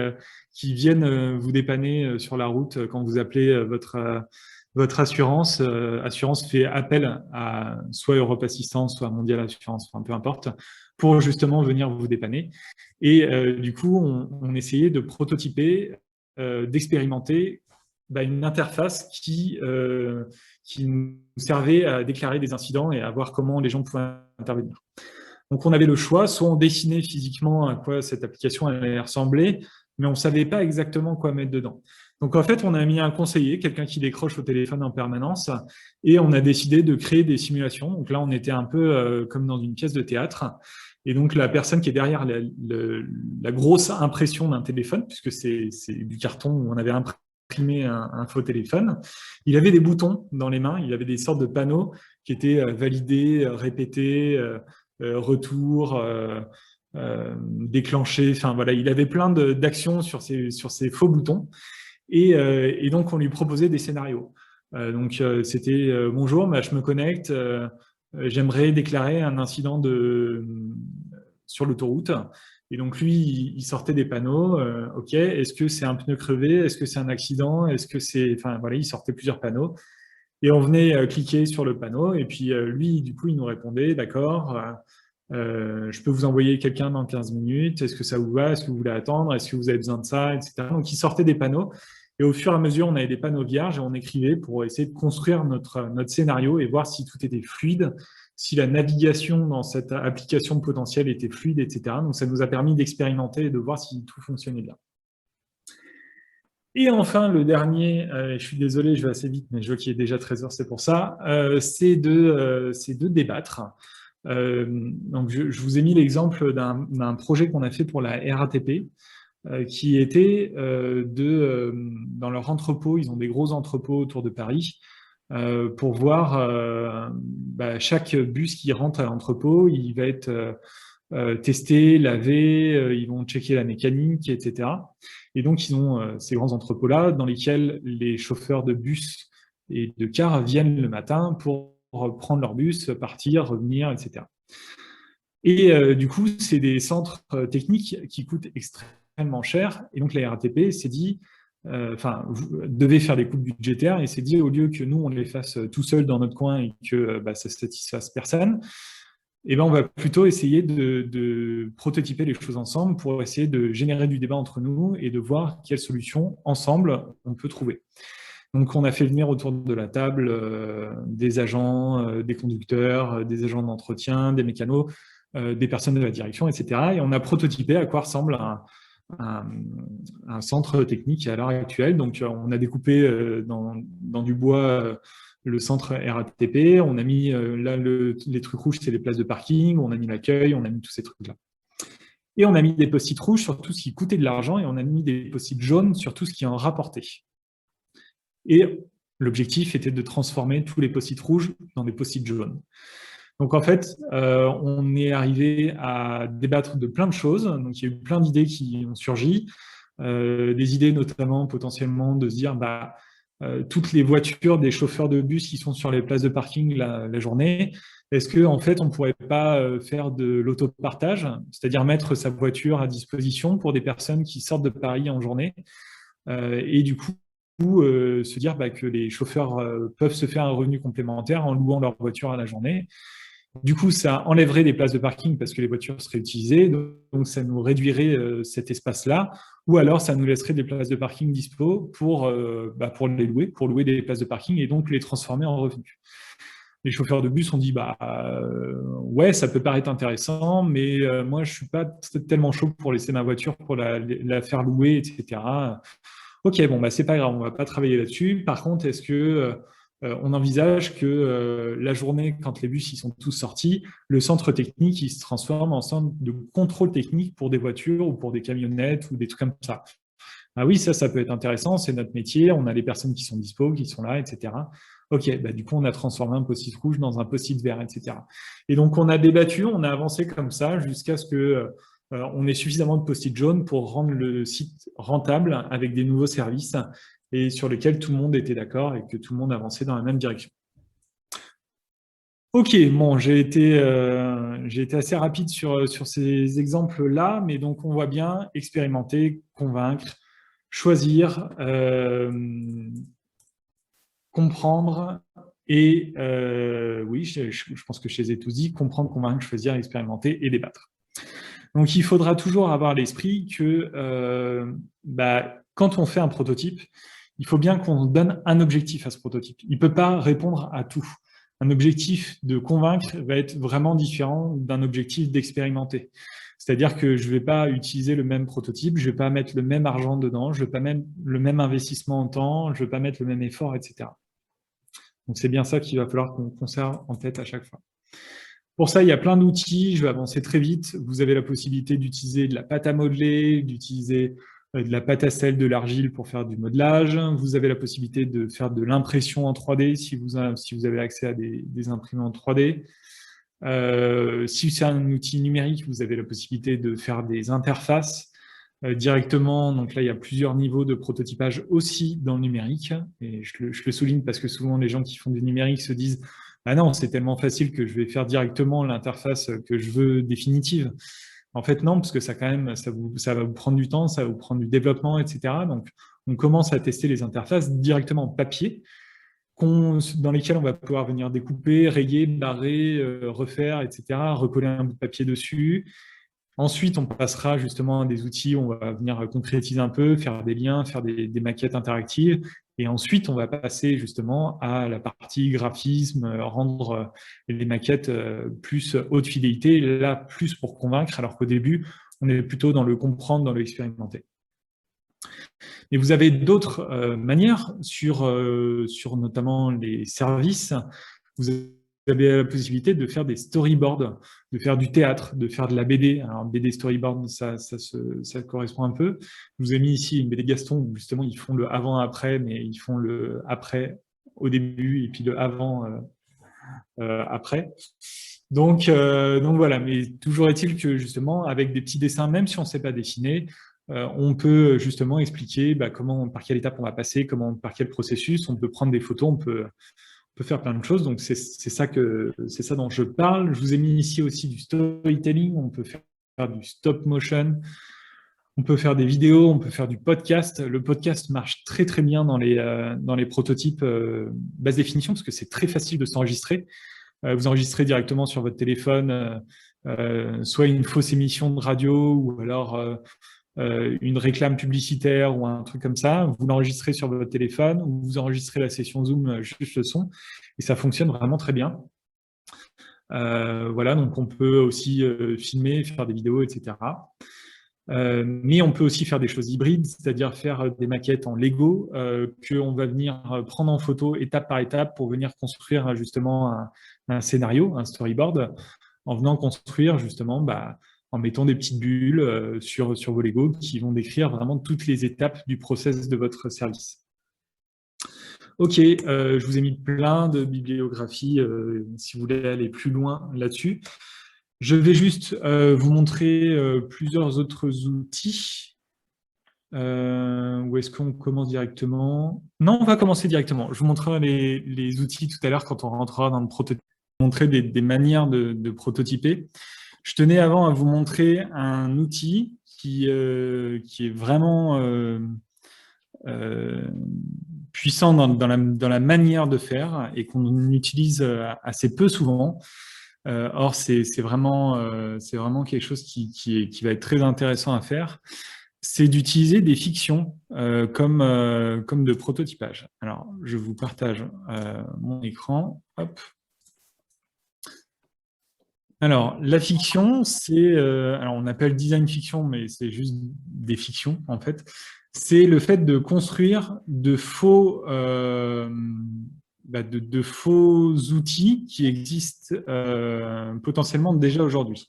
[SPEAKER 1] viennent vous dépanner sur la route quand vous appelez votre assurance. Assurance fait appel à soit Europe Assistance, soit Mondial Assurance, enfin, peu importe, pour justement venir vous dépanner. Et du coup, on essayait de prototyper, d'expérimenter une interface qui nous servait à déclarer des incidents et à voir comment les gens pouvaient intervenir. Donc, on avait le choix, soit on dessinait physiquement à quoi cette application allait ressembler, mais on ne savait pas exactement quoi mettre dedans. Donc, en fait, on a mis un conseiller, quelqu'un qui décroche au téléphone en permanence, et on a décidé de créer des simulations. Donc là, on était un peu comme dans une pièce de théâtre. Et donc, la personne qui est derrière la grosse impression d'un téléphone, puisque c'est du carton où on avait imprimé un faux téléphone. Il avait des boutons dans les mains, il avait des sortes de panneaux qui étaient validés, répétés, retour, déclenché. Enfin voilà, il avait plein d'actions sur ces faux boutons. Et donc, on lui proposait des scénarios. Donc, c'était bonjour, je me connecte, j'aimerais déclarer un incident sur l'autoroute. Et donc lui, il sortait des panneaux. OK, est-ce que c'est un pneu crevé? Est-ce que c'est un accident? Est-ce que c'est, enfin voilà, il sortait plusieurs panneaux. Et on venait cliquer sur le panneau. Et puis lui, du coup, il nous répondait, d'accord. Je peux vous envoyer quelqu'un dans 15 minutes. Est-ce que ça vous va? Est-ce que vous voulez attendre? Est-ce que vous avez besoin de ça? Etc. Donc, il sortait des panneaux. Et au fur et à mesure, on avait des panneaux vierges et on écrivait pour essayer de construire notre scénario et voir si tout était fluide, si la navigation dans cette application potentielle était fluide, etc. Donc, ça nous a permis d'expérimenter et de voir si tout fonctionnait bien. Et enfin, le dernier, je suis désolé, je vais assez vite, mais je vois qu'il est déjà 13 heures, c'est pour ça, c'est de débattre. Donc, je vous ai mis l'exemple d'un projet qu'on a fait pour la RATP, qui était dans leur entrepôt, ils ont des gros entrepôts autour de Paris, pour voir chaque bus qui rentre à l'entrepôt, il va être testé, lavé, ils vont checker la mécanique, etc. Et donc, ils ont ces grands entrepôts-là dans lesquels les chauffeurs de bus et de cars viennent le matin pour prendre leur bus, partir, revenir, etc. Et du coup, c'est des centres techniques qui coûtent extrêmement cher. Et donc, la RATP s'est dit, vous devez faire des coupes budgétaires et s'est dit, au lieu que nous, on les fasse tout seuls dans notre coin et que ça satisfasse personne, eh ben, on va plutôt essayer de prototyper les choses ensemble pour essayer de générer du débat entre nous et de voir quelles solutions, ensemble, on peut trouver. Donc, on a fait venir autour de la table des agents, des conducteurs, des agents d'entretien, des mécanos, des personnes de la direction, etc. Et on a prototypé à quoi ressemble un centre technique à l'heure actuelle. Donc, on a découpé dans du bois le centre RATP, on a mis là les trucs rouges, c'est les places de parking, on a mis l'accueil, on a mis tous ces trucs-là. Et on a mis des post-it rouges sur tout ce qui coûtait de l'argent et on a mis des post-it jaunes sur tout ce qui en rapportait. Et l'objectif était de transformer tous les post-it rouges dans des post-it jaunes. Donc en fait, on est arrivé à débattre de plein de choses. Donc il y a eu plein d'idées qui ont surgi, des idées notamment potentiellement de se dire toutes les voitures des chauffeurs de bus qui sont sur les places de parking la journée, est-ce qu'en fait on ne pourrait pas faire de l'autopartage, c'est-à-dire mettre sa voiture à disposition pour des personnes qui sortent de Paris en journée, et du coup se dire que les chauffeurs peuvent se faire un revenu complémentaire en louant leur voiture à la journée. Du coup, ça enlèverait des places de parking parce que les voitures seraient utilisées, donc ça nous réduirait cet espace-là, ou alors ça nous laisserait des places de parking dispo pour les louer, pour louer des places de parking et donc les transformer en revenus. Les chauffeurs de bus ont dit ouais, ça peut paraître intéressant, mais moi je suis pas tellement chaud pour laisser ma voiture pour la faire louer, etc. Ok, bon, c'est pas grave, on va pas travailler là-dessus. Par contre, est-ce que on envisage que la journée, quand les bus ils sont tous sortis, le centre technique il se transforme en centre de contrôle technique pour des voitures ou pour des camionnettes ou des trucs comme ça. Ah oui, ça peut être intéressant, c'est notre métier, on a les personnes qui sont dispo, qui sont là, etc. Ok, du coup, on a transformé un post-it rouge dans un post-it vert, etc. Et donc, on a débattu, on a avancé comme ça jusqu'à ce que on ait suffisamment de post-it jaunes pour rendre le site rentable avec des nouveaux services et sur lesquels tout le monde était d'accord et que tout le monde avançait dans la même direction. Ok, bon, j'ai été assez rapide sur ces exemples-là, mais donc on voit bien expérimenter, convaincre, choisir, comprendre et oui, je pense que je les ai tous dit, comprendre, convaincre, choisir, expérimenter et débattre. Donc il faudra toujours avoir à l'esprit que quand on fait un prototype, il faut bien qu'on donne un objectif à ce prototype. Il ne peut pas répondre à tout. Un objectif de convaincre va être vraiment différent d'un objectif d'expérimenter. C'est-à-dire que je ne vais pas utiliser le même prototype, je ne vais pas mettre le même argent dedans, je ne vais pas mettre le même investissement en temps, je ne vais pas mettre le même effort, etc. Donc c'est bien ça qu'il va falloir qu'on conserve en tête à chaque fois. Pour ça, il y a plein d'outils, je vais avancer très vite. Vous avez la possibilité d'utiliser de la pâte à modeler, d'utiliser de la pâte à sel, de l'argile pour faire du modelage. Vous avez la possibilité de faire de l'impression en 3D si vous avez accès à des imprimantes 3D. Si c'est un outil numérique, vous avez la possibilité de faire des interfaces directement. Donc là, il y a plusieurs niveaux de prototypage aussi dans le numérique. Et je le souligne parce que souvent, les gens qui font du numérique se disent « Ah non, c'est tellement facile que je vais faire directement l'interface que je veux définitive ». En fait, non, parce que ça, quand même, ça va vous prendre du temps, ça va vous prendre du développement, etc. Donc, on commence à tester les interfaces directement en papier, dans lesquelles on va pouvoir venir découper, rayer, barrer, refaire, etc., recoller un bout de papier dessus. Ensuite, on passera justement à des outils, on va venir concrétiser un peu, faire des liens, faire des maquettes interactives. Et ensuite, on va passer justement à la partie graphisme, rendre les maquettes plus haute fidélité, là, plus pour convaincre, alors qu'au début, on est plutôt dans le comprendre, dans l'expérimenter. Et vous avez d'autres manières sur notamment les services. Vous avez la possibilité de faire des storyboards, de faire du théâtre, de faire de la BD. Alors, BD storyboard, ça correspond un peu. Je vous ai mis ici une BD Gaston où justement ils font le avant-après, mais ils font le après au début et puis le avant après. Donc voilà, mais toujours est-il que justement, avec des petits dessins, même si on ne sait pas dessiner, on peut justement expliquer par quelle étape on va passer, par quel processus, on peut prendre des photos, on peut faire plein de choses. Donc c'est ça dont je parle. Je vous ai mis ici aussi du storytelling, on peut faire du stop motion, on peut faire des vidéos, on peut faire du podcast. Le podcast marche très très bien dans les prototypes basse définition parce que c'est très facile de s'enregistrer. Vous enregistrez directement sur votre téléphone, soit une fausse émission de radio ou alors une réclame publicitaire ou un truc comme ça. Vous l'enregistrez sur votre téléphone ou vous enregistrez la session Zoom, juste le son, et ça fonctionne vraiment très bien. Voilà, donc on peut aussi filmer, faire des vidéos, etc. Mais on peut aussi faire des choses hybrides, c'est-à-dire faire des maquettes en Lego qu'on va venir prendre en photo étape par étape pour venir construire justement un scénario, un storyboard, en venant construire justement, en mettant des petites bulles sur vos Lego qui vont décrire vraiment toutes les étapes du process de votre service. Ok, je vous ai mis plein de bibliographies si vous voulez aller plus loin là-dessus. Je vais juste vous montrer plusieurs autres outils. Où est-ce qu'on commence directement? Non, on va commencer directement. Je vous montrerai les outils tout à l'heure quand on rentrera dans le prototype. Je vais vous montrer des manières de prototyper. Je tenais avant à vous montrer un outil qui est vraiment puissant dans la manière de faire et qu'on utilise assez peu souvent. Or, c'est vraiment quelque chose qui va être très intéressant à faire. C'est d'utiliser des fictions comme de prototypage. Alors, je vous partage mon écran. Hop. Alors, la fiction, alors on appelle design fiction, mais c'est juste des fictions, en fait. C'est le fait de construire de faux outils qui existent potentiellement déjà aujourd'hui.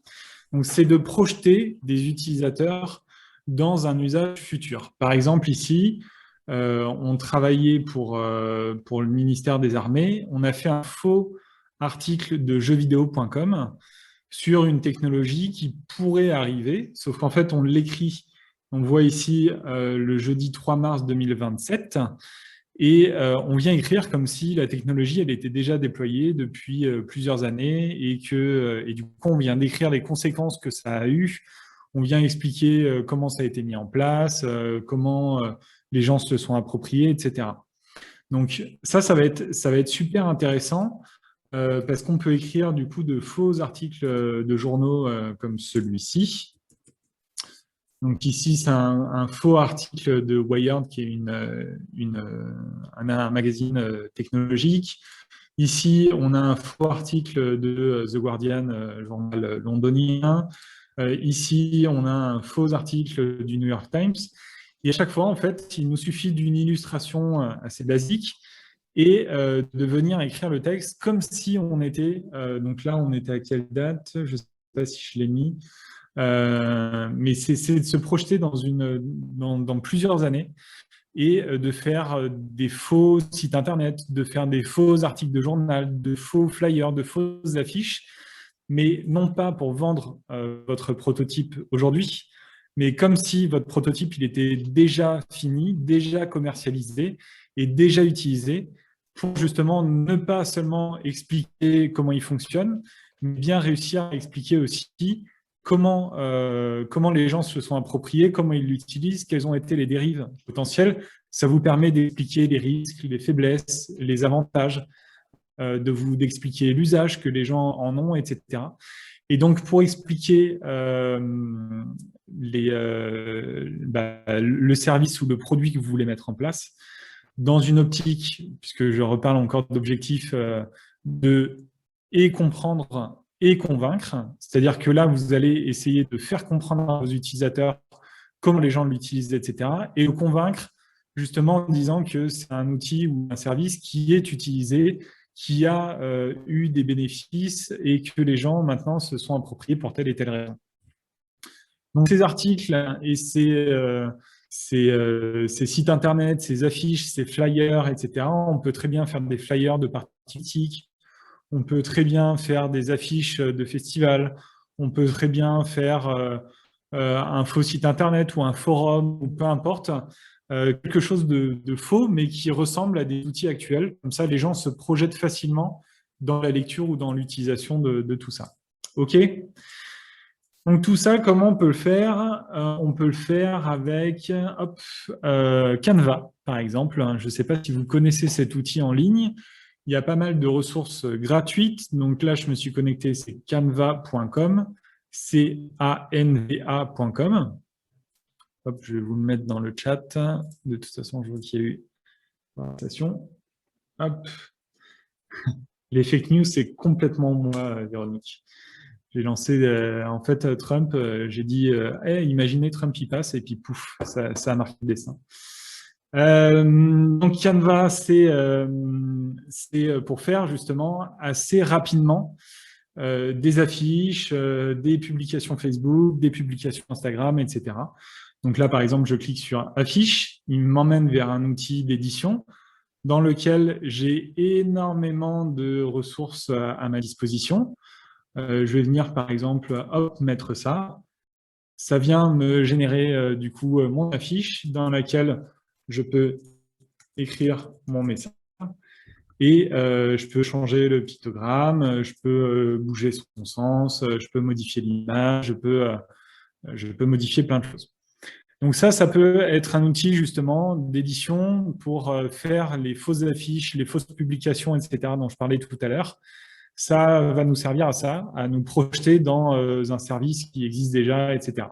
[SPEAKER 1] Donc, c'est de projeter des utilisateurs dans un usage futur. Par exemple, ici, on travaillait pour le ministère des Armées. On a fait un faux article de jeuxvideo.com sur une technologie qui pourrait arriver, sauf qu'en fait, on l'écrit. On voit ici le jeudi 3 mars 2027, et on vient écrire comme si la technologie elle était déjà déployée depuis plusieurs années et du coup, on vient décrire les conséquences que ça a eu. On vient expliquer comment ça a été mis en place, comment les gens se le sont appropriés, etc. Donc ça va être super intéressant parce qu'on peut écrire du coup de faux articles de journaux comme celui-ci. Donc ici, c'est un faux article de Wired, qui est un magazine technologique. Ici, on a un faux article de The Guardian, journal londonien. Ici, on a un faux article du New York Times. Et à chaque fois, en fait, il nous suffit d'une illustration assez basique et de venir écrire le texte comme si on était... donc là, on était à quelle date? Je ne sais pas si je l'ai mis. Mais c'est de se projeter dans plusieurs années et de faire des faux sites internet, de faire des faux articles de journal, de faux flyers, de fausses affiches, mais non pas pour vendre votre prototype aujourd'hui, mais comme si votre prototype il était déjà fini, déjà commercialisé et déjà utilisé, pour justement ne pas seulement expliquer comment il fonctionne, mais bien réussir à expliquer aussi comment les gens se sont appropriés, comment ils l'utilisent, quelles ont été les dérives potentielles. Ça vous permet d'expliquer les risques, les faiblesses, les avantages, d'expliquer l'usage que les gens en ont, etc. Et donc, pour expliquer le service ou le produit que vous voulez mettre en place, dans une optique, puisque je reparle encore d'objectif de et comprendre et convaincre, c'est-à-dire que là, vous allez essayer de faire comprendre à vos utilisateurs comment les gens l'utilisent, etc., et de convaincre justement en disant que c'est un outil ou un service qui est utilisé, qui a eu des bénéfices et que les gens maintenant se sont appropriés pour telle et telle raison. Donc ces articles et ces sites internet, ces affiches, ces flyers, etc., on peut très bien faire des flyers de partis politiques, on peut très bien faire des affiches de festivals, on peut très bien faire un faux site internet ou un forum, ou peu importe, quelque chose de faux, mais qui ressemble à des outils actuels. Comme ça, les gens se projettent facilement dans la lecture ou dans l'utilisation de tout ça. OK ? Donc tout ça, comment on peut le faire ? On peut le faire avec Canva, par exemple. Je ne sais pas si vous connaissez cet outil en ligne. Il y a pas mal de ressources gratuites. Donc là, je me suis connecté, c'est canva.com, canva.com. Hop, je vais vous le mettre dans le chat. De toute façon, je vois qu'il y a eu conversation. Hop. Les fake news, c'est complètement moi, Véronique. J'ai lancé, en fait, Trump, j'ai dit, hey, imaginez Trump y passe, et puis pouf, ça a marqué le dessin. Donc Canva, c'est pour faire justement assez rapidement des affiches, des publications Facebook, des publications Instagram, etc. Donc là, par exemple, je clique sur affiche, il m'emmène vers un outil d'édition dans lequel j'ai énormément de ressources à ma disposition. Je vais venir, par exemple, mettre ça. Ça vient me générer, du coup, mon affiche dans laquelle je peux écrire mon message et je peux changer le pictogramme, je peux bouger son sens, je peux modifier l'image, je peux modifier plein de choses. Donc ça peut être un outil justement d'édition pour faire les fausses affiches, les fausses publications, etc. dont je parlais tout à l'heure. Ça va nous servir à ça, à nous projeter dans un service qui existe déjà, etc.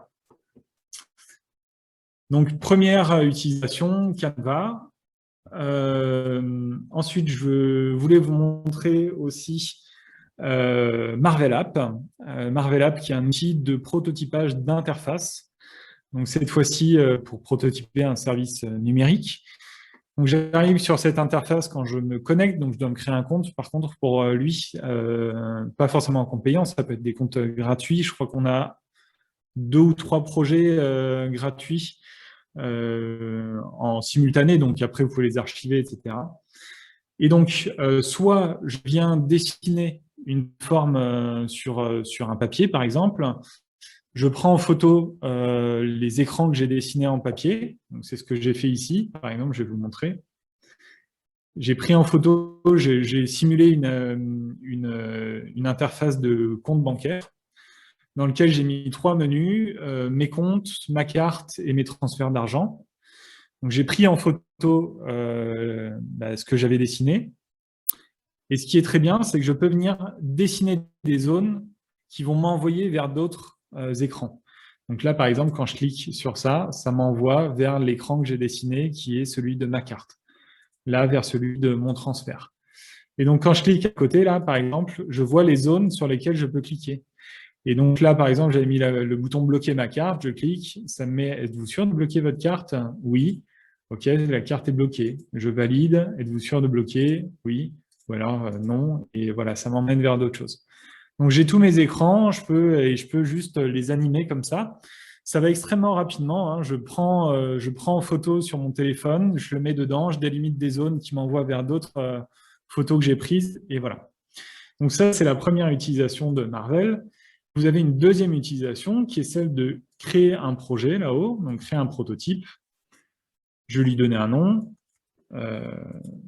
[SPEAKER 1] Donc, première utilisation, Canva. Ensuite, je voulais vous montrer aussi Marvel App. Marvel App, qui est un outil de prototypage d'interface. Donc, cette fois-ci, pour prototyper un service numérique. Donc, j'arrive sur cette interface quand je me connecte, donc je dois me créer un compte. Par contre, pour lui, pas forcément un compte payant, ça peut être des comptes gratuits. Je crois qu'on a 2 ou 3 projets gratuits en simultané, donc après, vous pouvez les archiver, etc. Et donc, soit je viens dessiner une forme sur un papier, par exemple. Je prends en photo les écrans que j'ai dessinés en papier. C'est ce que j'ai fait ici. Par exemple, je vais vous montrer. J'ai pris en photo, j'ai simulé une interface de compte bancaire dans lequel j'ai mis 3 menus, mes comptes, ma carte et mes transferts d'argent. Donc, j'ai pris en photo ce que j'avais dessiné. Et ce qui est très bien, c'est que je peux venir dessiner des zones qui vont m'envoyer vers d'autres écrans. Donc là, par exemple, quand je clique sur ça, ça m'envoie vers l'écran que j'ai dessiné, qui est celui de ma carte. Là, vers celui de mon transfert. Et donc, quand je clique à côté, là, par exemple, je vois les zones sur lesquelles je peux cliquer. Et donc là, par exemple, j'avais mis le bouton « Bloquer ma carte », je clique, ça me met « Êtes-vous sûr de bloquer votre carte ?» Oui. OK, la carte est bloquée. Je valide. Êtes-vous sûr de bloquer? Oui. Ou alors non. Et voilà, ça m'emmène vers d'autres choses. Donc, j'ai tous mes écrans, je peux juste les animer comme ça. Ça va extrêmement rapidement. Hein. Je prends en photo sur mon téléphone, je le mets dedans, je délimite des zones qui m'envoient vers d'autres photos que j'ai prises. Et voilà. Donc ça, c'est la première utilisation de Marvel. Vous avez une deuxième utilisation qui est celle de créer un projet là-haut, donc créer un prototype. Je lui donnais un nom,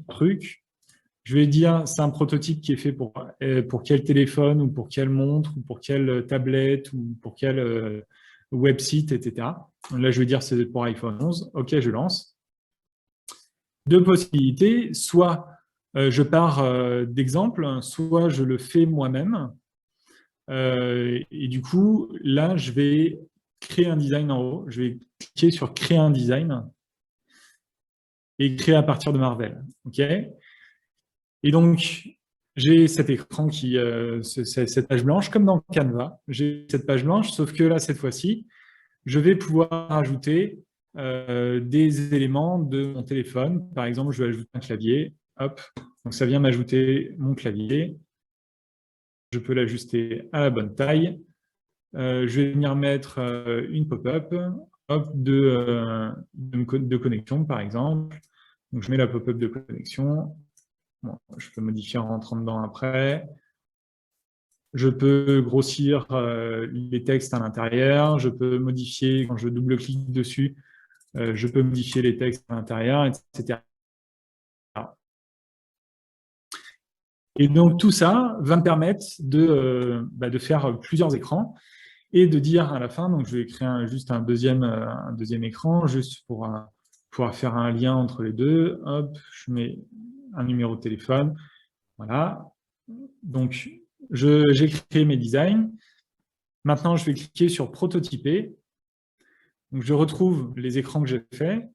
[SPEAKER 1] truc. Je vais dire, c'est un prototype qui est fait pour quel téléphone, ou pour quelle montre, ou pour quelle tablette, ou pour quel website, etc. Là, je vais dire, c'est pour iPhone 11. OK, je lance. Deux possibilités. Soit je pars d'exemple, soit je le fais moi-même. Et du coup, là, je vais créer un design en haut. Je vais cliquer sur « Créer un design » et créer à partir de Marvel. OK ? Et donc, j'ai cet écran cette page blanche, comme dans Canva. J'ai cette page blanche, sauf que là, cette fois-ci, je vais pouvoir ajouter des éléments de mon téléphone. Par exemple, je vais ajouter un clavier. Hop, donc ça vient m'ajouter mon clavier. Je peux l'ajuster à la bonne taille. Je vais venir mettre une pop-up de connexion, par exemple. Donc, je mets la pop-up de connexion. Bon, je peux modifier en rentrant dedans après. Je peux grossir les textes à l'intérieur. Je peux modifier, quand je double-clique dessus, je peux modifier les textes à l'intérieur, etc. Et donc, tout ça va me permettre de faire plusieurs écrans et de dire à la fin, donc je vais créer juste un deuxième écran, juste pour pouvoir faire un lien entre les deux. Hop, je mets un numéro de téléphone. Voilà. Donc, j'ai créé mes designs. Maintenant, je vais cliquer sur « Prototyper ». Donc, je retrouve les écrans que j'ai faits,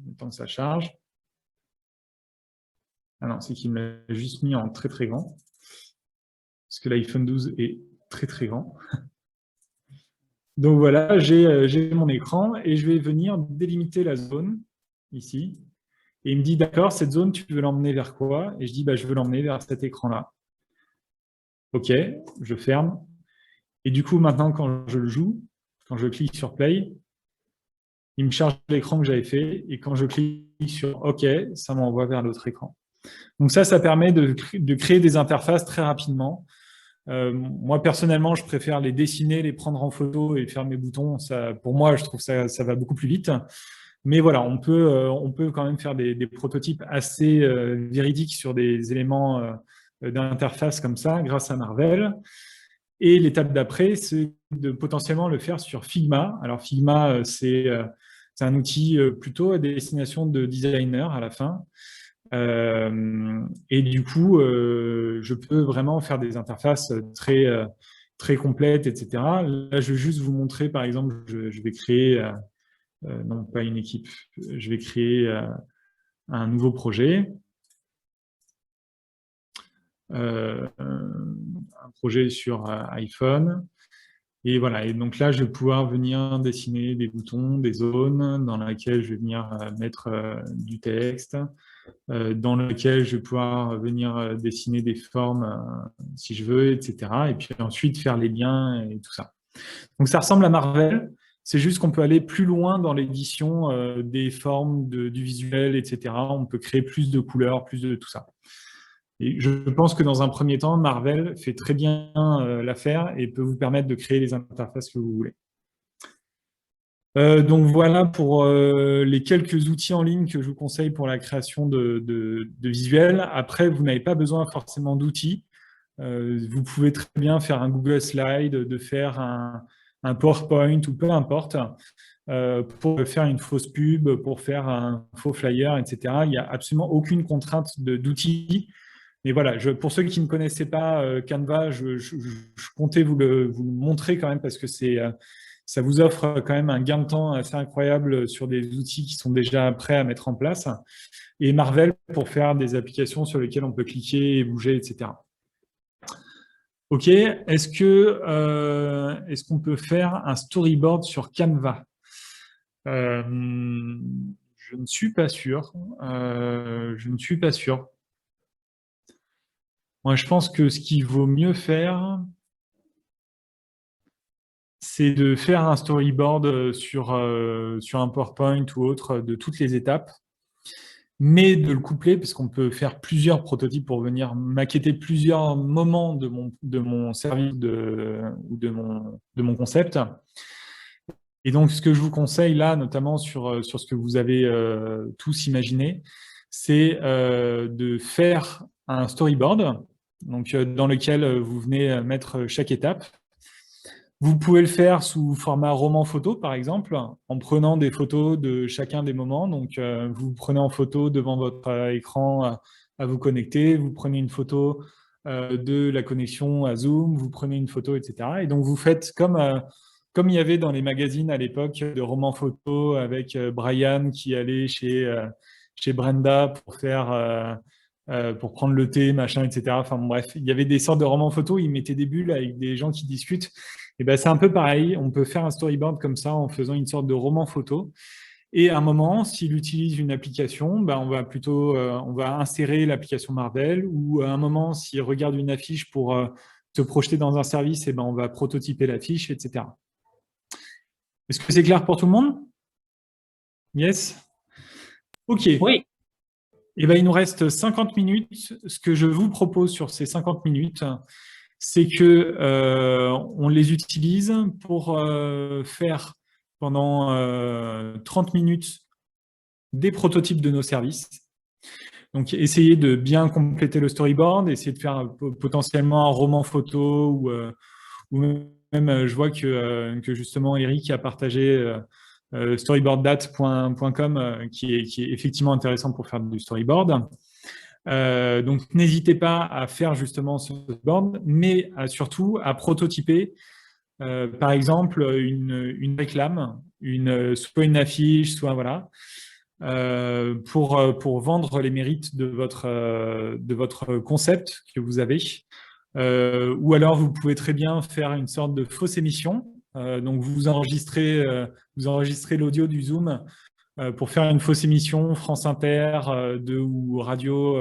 [SPEAKER 1] le temps que ça charge. Ah non, c'est qu'il me l'a juste mis en très très grand, parce que l'iPhone 12 est très très grand. Donc voilà, j'ai mon écran et je vais venir délimiter la zone ici. Et il me dit, d'accord, cette zone, tu veux l'emmener vers quoi? Et je dis, je veux l'emmener vers cet écran-là. OK, je ferme. Et du coup, maintenant, quand je le joue, quand je clique sur Play, il me charge l'écran que j'avais fait. Et quand je clique sur OK, ça m'envoie vers l'autre écran. Donc ça permet de créer des interfaces très rapidement. Moi, personnellement, je préfère les dessiner, les prendre en photo et faire mes boutons. Ça, pour moi, je trouve que ça va beaucoup plus vite. Mais voilà, on peut quand même faire des prototypes assez véridiques sur des éléments d'interface comme ça, grâce à Marvel. Et l'étape d'après, c'est de potentiellement le faire sur Figma. Alors Figma, c'est un outil plutôt à destination de designers à la fin. Et du coup, je peux vraiment faire des interfaces très complètes, etc. Là, je vais juste vous montrer, par exemple, je vais créer, non pas une équipe, je vais créer un nouveau projet. Un projet sur iPhone. Et voilà, et donc là, je vais pouvoir venir dessiner des boutons, des zones dans lesquelles je vais venir mettre du texte, dans lequel je vais pouvoir venir dessiner des formes si je veux, etc. Et puis ensuite faire les liens et tout ça. Donc ça ressemble à Marvel, c'est juste qu'on peut aller plus loin dans l'édition des formes, du visuel, etc. On peut créer plus de couleurs, plus de tout ça. Et je pense que dans un premier temps, Marvel fait très bien l'affaire et peut vous permettre de créer les interfaces que vous voulez. Donc voilà pour les quelques outils en ligne que je vous conseille pour la création de visuels. Après, vous n'avez pas besoin forcément d'outils. Vous pouvez très bien faire un Google Slide, de faire un PowerPoint ou peu importe, pour faire une fausse pub, pour faire un faux flyer, etc. Il n'y a absolument aucune contrainte d'outils. Mais voilà, pour ceux qui ne connaissaient pas Canva, je comptais vous le montrer quand même parce que ça vous offre quand même un gain de temps assez incroyable sur des outils qui sont déjà prêts à mettre en place. Et Marvel pour faire des applications sur lesquelles on peut cliquer et bouger, etc. OK, est-ce qu'on peut faire un storyboard sur Canva? Je ne suis pas sûr. Je ne suis pas sûr. Moi, je pense que ce qu'il vaut mieux faire, c'est de faire un storyboard sur un PowerPoint ou autre de toutes les étapes, mais de le coupler, parce qu'on peut faire plusieurs prototypes pour venir maqueter plusieurs moments de mon service ou de mon concept. Et donc, ce que je vous conseille là, notamment sur ce que vous avez tous imaginé, c'est de faire un storyboard, donc, dans lequel vous venez mettre chaque étape. Vous pouvez le faire sous format roman photo, par exemple, en prenant des photos de chacun des moments. Donc, vous prenez en photo devant votre écran à vous connecter, vous prenez une photo de la connexion à Zoom, vous prenez une photo, etc. Et donc, vous faites comme il y avait dans les magazines à l'époque de romans photo avec Brian qui allait chez Brenda pour prendre le thé, machin, etc. Enfin bref, il y avait des sortes de romans photos, ils mettaient des bulles avec des gens qui discutent. Et ben c'est un peu pareil, on peut faire un storyboard comme ça en faisant une sorte de roman photo. Et à un moment, s'il utilise une application, ben on va insérer l'application Marvel, ou à un moment, s'il regarde une affiche pour se projeter dans un service, et ben on va prototyper l'affiche, etc. Est-ce que c'est clair pour tout le monde? Yes? Ok.
[SPEAKER 2] Oui.
[SPEAKER 1] Et ben, il nous reste 50 minutes. Ce que je vous propose sur ces 50 minutes, c'est que on les utilise pour faire pendant 30 minutes des prototypes de nos services. Donc, essayer de bien compléter le storyboard, essayer de faire potentiellement un roman photo ou même, je vois que justement Eric a partagé storyboarddat.com qui est effectivement intéressant pour faire du storyboard. Donc, n'hésitez pas à faire justement ce storyboard, mais surtout à prototyper, par exemple, une réclame, soit une affiche, soit voilà, pour vendre les mérites de votre concept que vous avez. Ou alors, vous pouvez très bien faire une sorte de fausse émission. Donc, vous enregistrez l'audio du Zoom pour faire une fausse émission France Inter ou radio,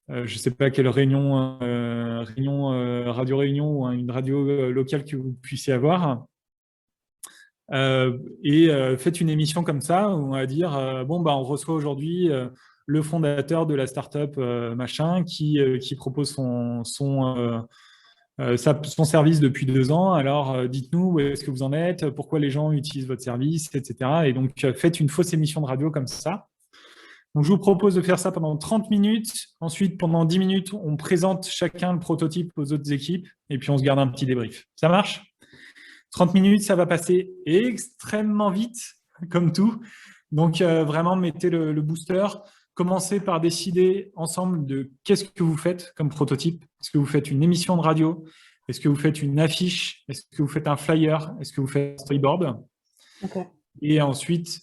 [SPEAKER 1] je ne sais pas quelle réunion, Radio Réunion ou une radio locale que vous puissiez avoir. Faites une émission comme ça où on va dire bon, bah, on reçoit aujourd'hui le fondateur de la startup machin qui propose son service depuis 2 ans. Alors, dites-nous où est-ce que vous en êtes, pourquoi les gens utilisent votre service, etc. Et donc, faites une fausse émission de radio comme ça. Donc, je vous propose de faire ça pendant 30 minutes. Ensuite, pendant 10 minutes, on présente chacun le prototype aux autres équipes et puis on se garde un petit débrief. Ça marche ? 30 minutes, ça va passer extrêmement vite, comme tout. Donc, vraiment, mettez le booster. Commencez par décider ensemble de qu'est-ce que vous faites comme prototype. Est-ce que vous faites une émission de radio? Est-ce que vous faites une affiche? Est-ce que vous faites un flyer? Est-ce que vous faites un storyboard?
[SPEAKER 2] Okay.
[SPEAKER 1] Et ensuite,